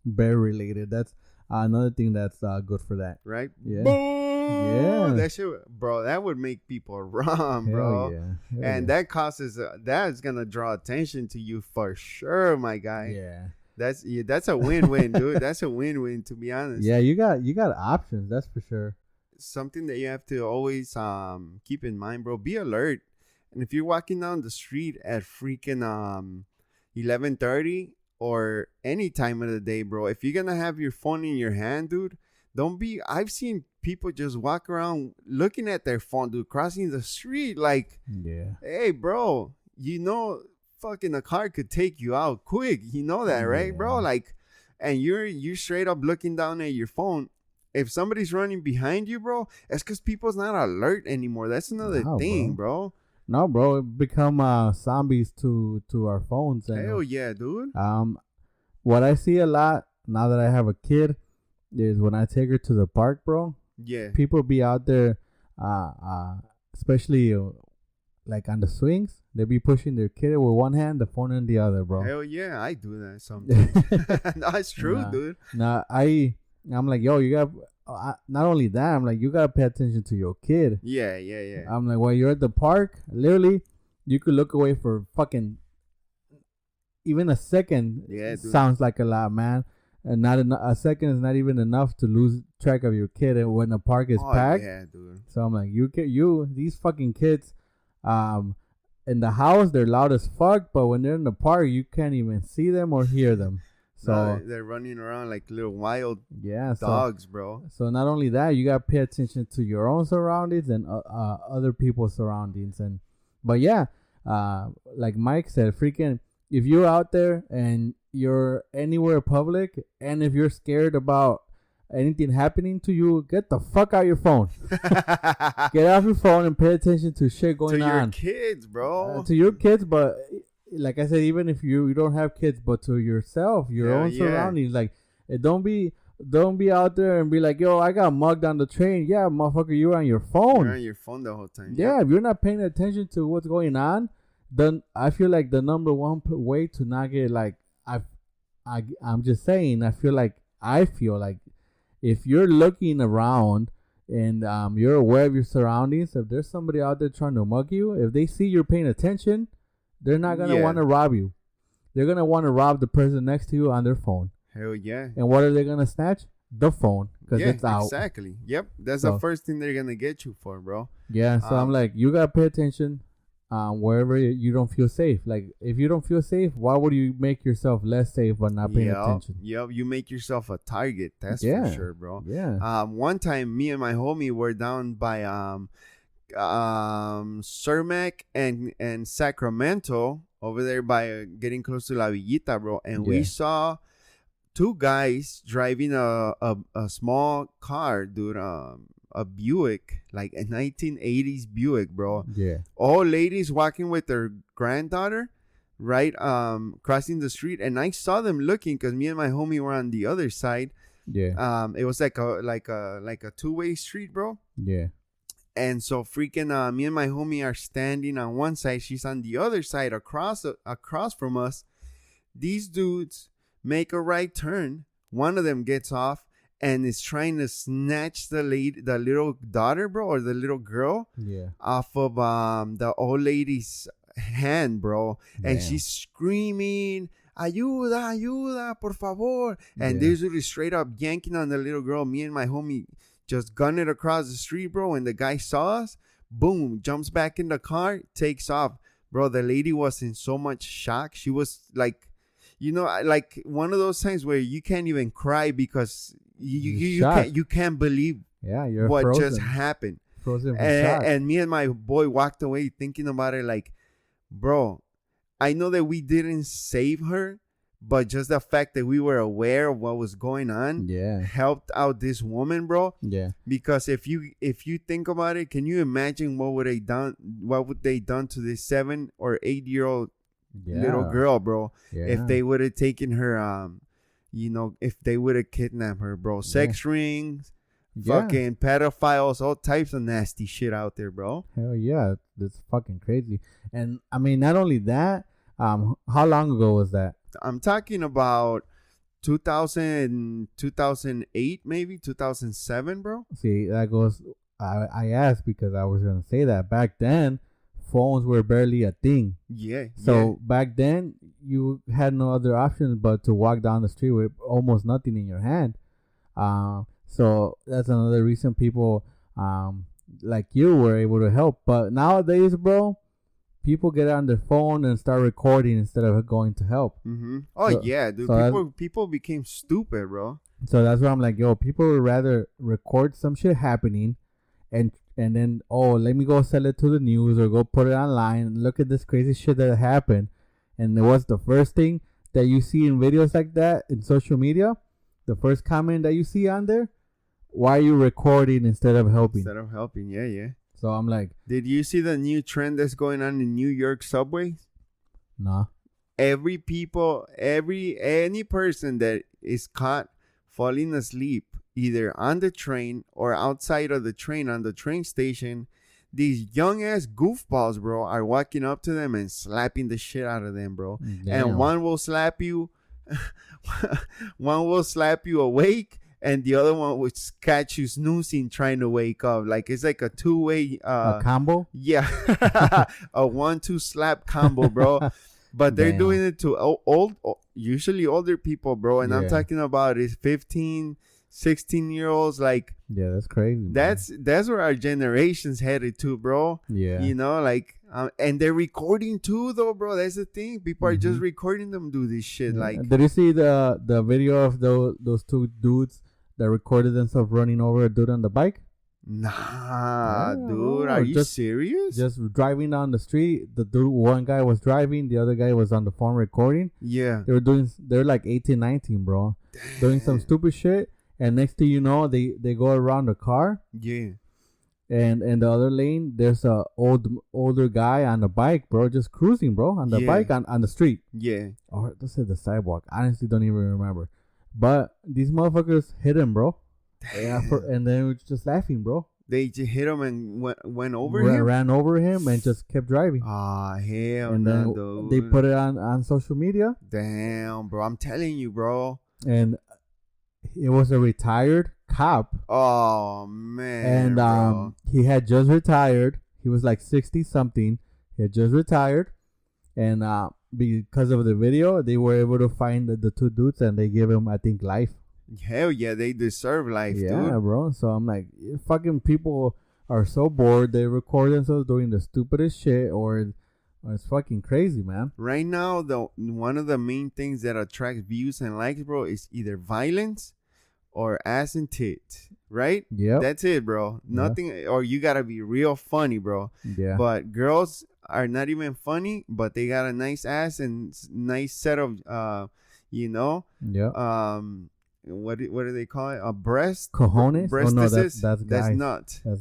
bear related. That's another thing that's good for that. Right? Yeah. Boom! Yeah. That shit, bro. That would make people run, bro. Hell and that causes that's gonna draw attention to you for sure, my guy. Yeah. That's a win-win, dude. That's a win-win, to be honest. Yeah, you got options. That's for sure. Something that you have to always keep in mind, bro. Be alert. And if you're walking down the street at freaking 11:30 or any time of the day, bro, if you're gonna have your phone in your hand, dude, don't be. I've seen people just walk around looking at their phone, dude, crossing the street like, hey, bro, fucking a car could take you out quick. You know that, right, bro? Like, and you're straight up looking down at your phone. If somebody's running behind you, bro, it's because people's not alert anymore. That's another thing, bro. No, bro, it become zombies to our phones. And, hell yeah, dude. What I see a lot now that I have a kid is when I take her to the park, bro. Yeah. People be out there, especially like on the swings. They be pushing their kid with one hand, the phone in the other, bro. Hell yeah, I do that sometimes. No, it's true, dude. I'm like, yo, you got. Not only that, I'm like, you gotta pay attention to your kid. Yeah. I'm like, when you're at the park, literally, you could look away for fucking even a second. Yeah, dude. Sounds like a lot, man. And a second is not even enough to lose track of your kid when the park is packed. Yeah, dude. So I'm like, these fucking kids, in the house they're loud as fuck, but when they're in the park, you can't even see them or hear them. So they're running around like little wild dogs, bro. So not only that, you gotta pay attention to your own surroundings and other people's surroundings. But like Mike said, freaking, if you're out there and you're anywhere public, and if you're scared about anything happening to you, get the fuck out your phone. Get off your phone and pay attention to shit going on. To your kids, bro. To your kids, but. Like I said, even if you don't have kids, but to yourself, your own surroundings, like, don't be out there and be like, yo, I got mugged on the train. Yeah, motherfucker, you're on your phone. You're on your phone the whole time. Yeah, if you're not paying attention to what's going on, then I feel like the number one way to not get like, I'm just saying, I feel like if you're looking around and you're aware of your surroundings, if there's somebody out there trying to mug you, if they see you're paying attention, they're not going to want to rob you. They're going to want to rob the person next to you on their phone. Hell yeah. And what are they going to snatch? The phone. Because it's out. Exactly. Yep. That's the first thing they're going to get you for, bro. Yeah. So I'm like, you got to pay attention wherever you don't feel safe. Like, if you don't feel safe, why would you make yourself less safe by not paying attention? Yep. You make yourself a target. That's for sure, bro. Yeah. One time, me and my homie were down by Cermak and Sacramento over there by getting close to La Villita, bro, and we saw two guys driving a small car, dude, a Buick, like a 1980s Buick, bro. Yeah. All ladies walking with their granddaughter, right, crossing the street, and I saw them looking because me and my homie were on the other side. Yeah. It was like a two-way street, bro. Yeah. And so freaking me and my homie are standing on one side. She's on the other side across from us. These dudes make a right turn. One of them gets off and is trying to snatch the little daughter, bro, or the little girl off of the old lady's hand, bro. Damn. And she's screaming, ayuda, ayuda, por favor. And this dude is straight up yanking on the little girl. Me and my homie just gun it across the street, bro. And the guy saw us, boom, jumps back in the car, takes off. Bro, the lady was in so much shock. She was like, like one of those times where you can't even cry because you can't believe you're what frozen. Just happened. Frozen and me and my boy walked away thinking about it like, bro, I know that we didn't save her, but just the fact that we were aware of what was going on helped out this woman, bro. Yeah. Because if you think about it, can you imagine what would they done to this 7 or 8 year old little girl, bro? Yeah. If they would have taken her if they would have kidnapped her, bro. Sex rings, fucking pedophiles, all types of nasty shit out there, bro. Hell yeah, that's fucking crazy. And I mean, not only that, how long ago was that? I'm talking about 2008, maybe 2007, bro. See, that goes. I asked because I was gonna say that back then, phones were barely a thing. Yeah. So back then, you had no other options but to walk down the street with almost nothing in your hand. So that's another reason people like you were able to help. But nowadays, bro, people get on their phone and start recording instead of going to help. Mm-hmm. Oh, so, yeah, dude. So people became stupid, bro. So that's why I'm like, yo, people would rather record some shit happening and then, let me go sell it to the news or go put it online and look at this crazy shit that happened. And what's the first thing that you see in videos like that in social media? The first comment that you see on there? Why are you recording instead of helping? Instead of helping, yeah. So I'm like... Did you see the new trend that's going on in New York subways? Nah. Any person that is caught falling asleep either on the train or outside of the train on the train station, these young ass goofballs, bro, are walking up to them and slapping the shit out of them, bro. Damn. And one will slap you awake, and the other one would catch you snoozing trying to wake up. Like it's like a two-way a combo? Yeah. A 1-2 slap combo, bro. But they're doing it to usually older people, bro. And I'm talking about is 15, 16-year-olds. Like, yeah, that's crazy. That's where our generation's headed to, bro. Yeah. You know, like, and they're recording too, though, bro. That's the thing. People are just recording them do this shit. Yeah. Like, did you see the video of those two dudes that recorded themselves running over a dude on the bike? Nah, dude, are you serious? Just driving down the street. One guy was driving, the other guy was on the phone recording. Yeah, they're like 18, 19, bro. Damn. Doing some stupid shit, and next thing you know, they go around the car. Yeah, and in the other lane, there's a older guy on the bike, bro, just cruising, bro, on the bike on the street. Yeah, or let's say the sidewalk. I honestly don't even remember, but these motherfuckers hit him, bro. Yeah, and then we were just laughing, bro. They just hit him and went over him? Ran over him and just kept driving. Ah, hell and no, dude. They put it on social media. Damn, bro. I'm telling you, bro. And it was a retired cop. Oh, man. And bro. He had just retired. He was like 60-something. He had just retired. And because of the video, they were able to find the two dudes and they gave him, I think, life. Hell yeah, they deserve life, dude. Yeah, bro. So I'm like, fucking people are so bored. They record themselves doing the stupidest shit, or it's fucking crazy, man. Right now, one of the main things that attracts views and likes, bro, is either violence or ass and tits, right? Yeah, that's it, bro. Nothing, or you gotta be real funny, bro. Yeah. But girls are not even funny, but they got a nice ass and nice set of, what do they call it? A breast? Cojones? Breast no, that's nuts. That's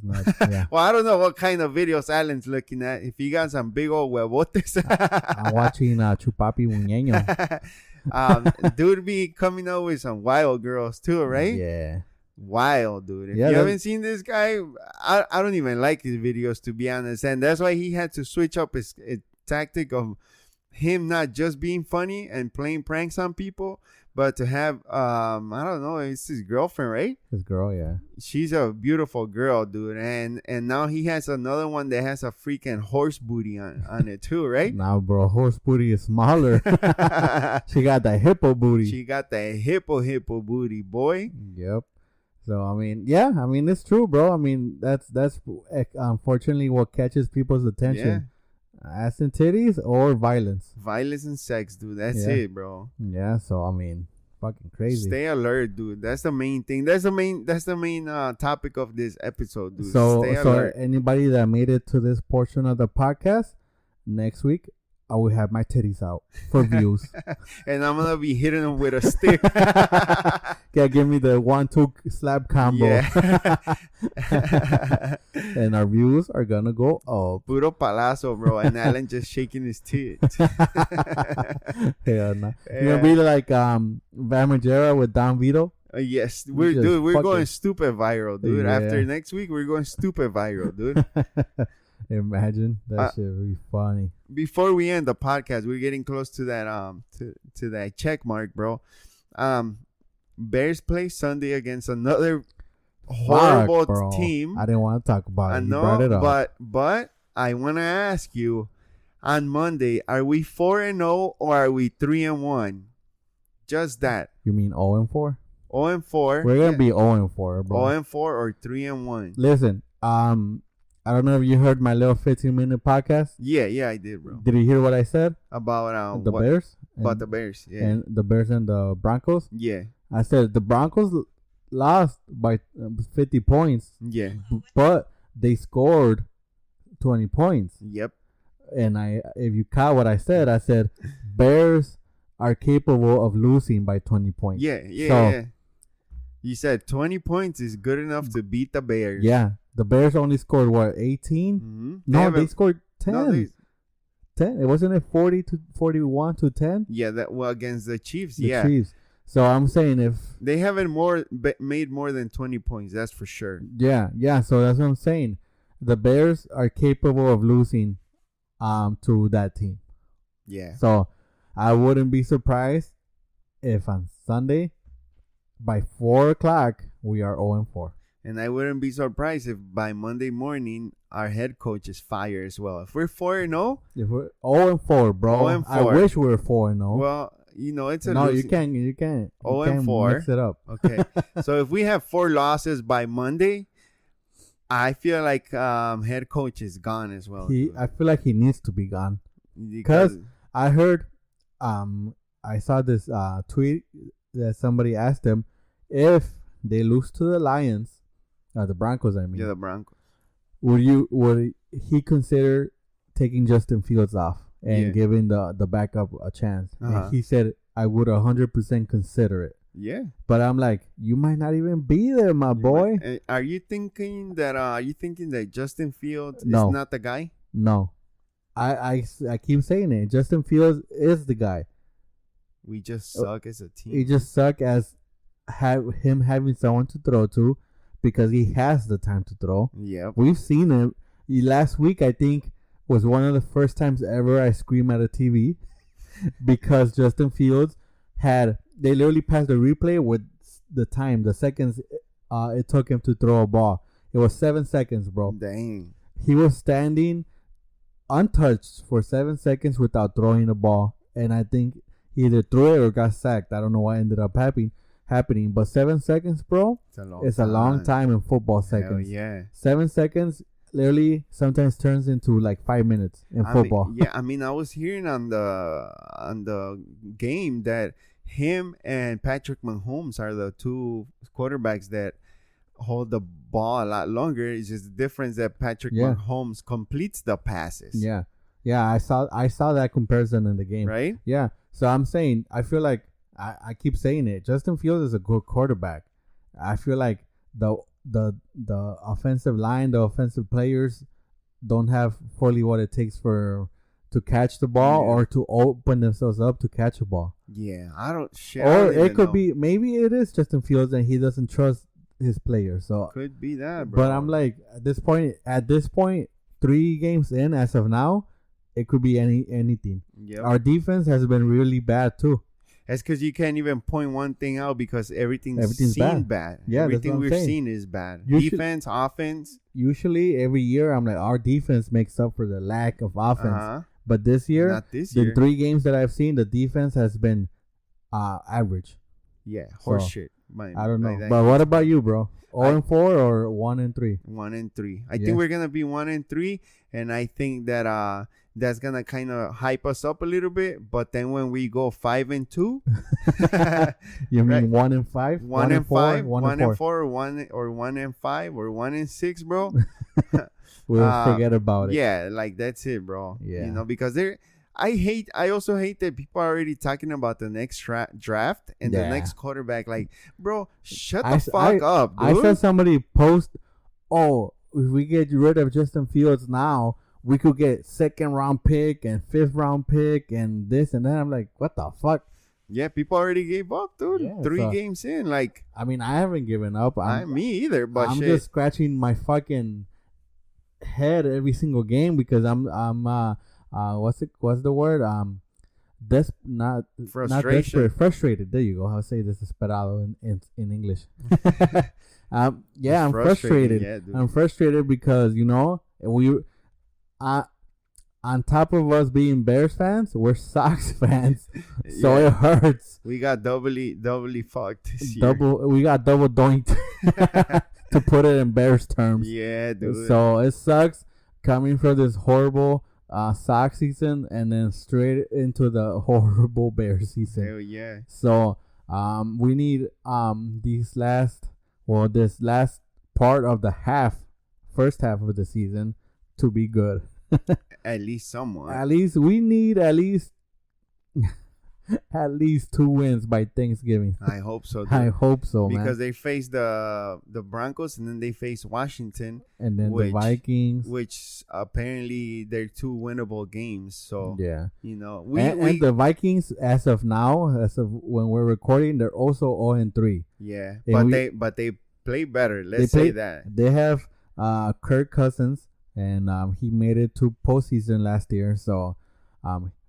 nuts. Yeah. Well, I don't know what kind of videos Alan's looking at. If you got some big old huevotes. I'm watching Chupapi Muñeño. Dude be coming out with some wild girls too, right? Yeah. Wild, dude. If you haven't seen this guy, I don't even like his videos, to be honest. And that's why he had to switch up his tactic of him not just being funny and playing pranks on people, but to have, I don't know, it's his girlfriend, right? His girl, yeah. She's a beautiful girl, dude. And now he has another one that has a freaking horse booty on it too, right? Nah, bro, horse booty is smaller. She got that hippo booty. She got that hippo booty, boy. Yep. So, I mean, it's true, bro. I mean, that's unfortunately what catches people's attention. Yeah. Ass and titties or violence. Violence and sex, dude. That's it, bro. Yeah, so I mean, fucking crazy. Stay alert, dude. That's the main thing. That's the main topic of this episode, dude. So, Stay alert. Anybody that made it to this portion of the podcast, next week I will have my titties out for views. And I'm gonna be hitting them with a stick. Yeah, give me the 1-2 slap combo. Yeah. And our views are gonna go up. Puro palazo, bro. And Alan just shaking his tits. Hell no. You're gonna be like Van Margera with Don Vito. Yes, We we're going fucking- stupid viral, dude. Yeah. After next week, we're going stupid viral, dude. Imagine that shit would be funny. Before we end the podcast, we're getting close to that to that check mark, bro. Bears play Sunday against another horrible Fuck, bro. team. I didn't want to talk about I it. You know, brought it up. but I want to ask you, on Monday, are we 4-0 or are we 3-1? Just that. You mean 0-4? 0-4. We're gonna be 0-4, bro. 0-4 or 3-1. Listen, I don't know if you heard my little 15-minute podcast. Yeah, I did, bro. Did you hear what I said? About The Bears? About the Bears, yeah. And the Bears and the Broncos? Yeah. I said the Broncos lost by 50 points. Yeah. But they scored 20 points. Yep. And if you caught what I said Bears are capable of losing by 20 points. Yeah. You said 20 points is good enough to beat the Bears. Yeah. The Bears only scored, what, 18? Mm-hmm. No, they scored 10. No, 10. It wasn't it 41 to 10? Yeah, against the Chiefs. The Chiefs. So I'm saying if they haven't made more than 20 points, that's for sure. Yeah. So that's what I'm saying. The Bears are capable of losing to that team. Yeah. So I wouldn't be surprised if on Sunday by 4:00 we are 0-4. And I wouldn't be surprised if by Monday morning our head coach is fired as well. If we're 4-0, if we're 0-4, bro. 0-4. I wish we were 4-0. Well, it's a no. losing. You can't. 0-4. Mix it up. Okay. So if we have 4 losses by Monday, I feel like head coach is gone as well. I feel like he needs to be gone because I heard I saw this tweet that somebody asked him if they lose to the Lions, the Broncos. I mean, yeah, the Broncos. Would he consider taking Justin Fields off and giving the backup a chance? And he said, "I would 100% consider it." Yeah, but I'm like, you might not even be there, my boy. Are you thinking that Justin Fields is not the guy? No, I keep saying it. Justin Fields is the guy. We just suck as a team. We just suck as him having someone to throw to because he has the time to throw. Yeah, we've seen him. Last week, I think, was one of the first times ever I screamed at a TV because Justin Fields they literally passed the replay with the time, the seconds it took him to throw a ball. It was 7 seconds, bro. Dang. He was standing untouched for 7 seconds without throwing the ball. And I think he either threw it or got sacked. I don't know what ended up happening. But 7 seconds, bro, it's a long time in football seconds. Hell yeah. 7 seconds literally sometimes turns into like 5 minutes in football. I was hearing on the game that him and Patrick Mahomes are the two quarterbacks that hold the ball a lot longer. It's just the difference that Patrick Mahomes completes the passes. Yeah, I saw that comparison in the game. Right? Yeah. So I'm saying, I feel like I keep saying it. Justin Fields is a good quarterback. I feel like the offensive line, the offensive players don't have fully what it takes to catch the ball or to open themselves up to catch a ball. Yeah, I don't it could be, maybe it is Justin Fields and he doesn't trust his players. So could be that, bro. But I'm like, at this point, 3 games in as of now, it could be anything. Yep. Our defense has been really bad too. That's because you can't even point one thing out because everything's bad. Yeah, everything we've seen is bad. Defense, offense. Usually, every year, I'm like, our defense makes up for the lack of offense. But this year, not this year. The 3 games that I've seen, the defense has been average. Yeah, horse shit. I don't know. But what about you, bro? 0-4 or 1-3? 1-3. I think we're gonna be 1-3, and I think that that's gonna kind of hype us up a little bit. But then when we go 5-2, you mean 1-5, 1-5, 1-4, or 1-5, or 1-6, bro. We'll forget about it. Yeah, like that's it, bro. Yeah, because I also hate that people are already talking about the next draft and the next quarterback. Like, bro, shut the fuck up, dude. I saw somebody post, if we get rid of Justin Fields now, we could get 2nd round pick and 5th round pick and this and that. I'm like, what the fuck? Yeah, people already gave up, dude. Yeah, 3 games in, like. I mean, I haven't given up. Me either, but I'm shit. just scratching my fucking head every single game because I'm what's the word? Not desperate, frustrated. There you go. I'll say desesperado in English. Yeah, I'm frustrated. Yeah, I'm frustrated because on top of us being Bears fans, we're Sox fans, so it hurts. We got doubly fucked this year. We got double doinked, to put it in Bears terms. Yeah, dude. So it sucks coming from this horrible Sox season and then straight into the horrible Bears season. Hell yeah. So we need this last part of the first half of the season to be good. At least somewhat. At least we need at least 2 wins by Thanksgiving. I hope so, dude. I hope so, man. Because they face the Broncos and then they face Washington and then the Vikings, which apparently they're 2 winnable games. So yeah, and the Vikings as of now, as of when we're recording, they're also 0-3. Yeah, and but they play better. Let's say that they have Kirk Cousins. And he made it to postseason last year, so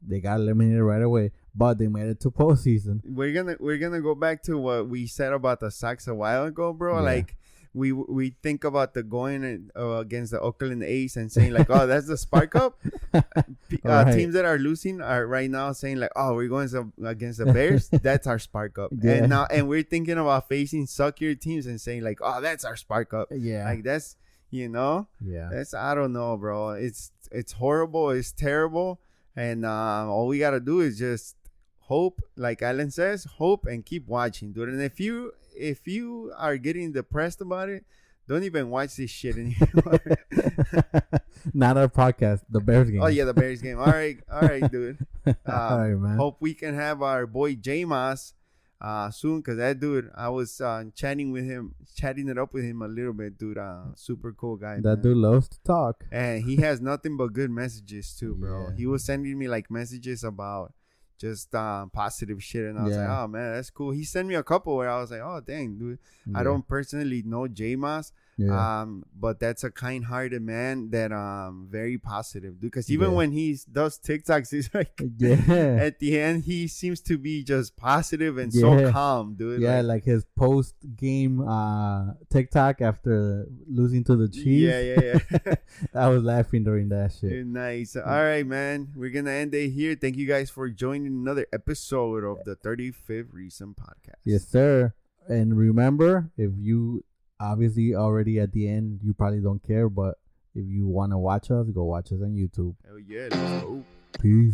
they got eliminated right away. But they made it to postseason. We're gonna go back to what we said about the Sox a while ago, bro. Yeah. Like we think about the going against the Oakland A's and saying like, oh, that's the spark up. Right. Teams that are losing are right now saying like, oh, we're going against the Bears. That's our spark up. Yeah. And we're thinking about facing suckier teams and saying like, oh, that's our spark up. Yeah, like that's. Yeah, that's, I don't know, bro. It's horrible. It's terrible. And all we gotta do is just hope, like Alan says, hope and keep watching, dude. And if you are getting depressed about it, don't even watch this shit anymore. Not our podcast, the Bears game. Oh yeah, the Bears game. All right, dude. All right, man. Hope we can have our boy J-Mas soon, because that dude, I was chatting it up with him a little bit, dude. Super cool guy. That dude loves to talk, and he has nothing but good messages too, bro. Yeah. He was sending me like messages about just positive shit, and I was like, oh man, that's cool. He sent me a couple where I was like, oh dang, dude. I don't personally know J-Mas. Yeah. But that's a kind-hearted man that very positive, dude. Because even when he does TikToks, he's like, at the end he seems to be just positive and so calm, dude. Yeah, like his post-game TikTok after losing to the Chiefs. Yeah. I was laughing during that shit. Nice. All right, man. We're gonna end it here. Thank you guys for joining another episode of the 35th Reason Podcast. Yes, sir. And remember, if you obviously already at the end, you probably don't care, but if you want to watch us, go watch us on YouTube. Hell yeah, let's go. Peace.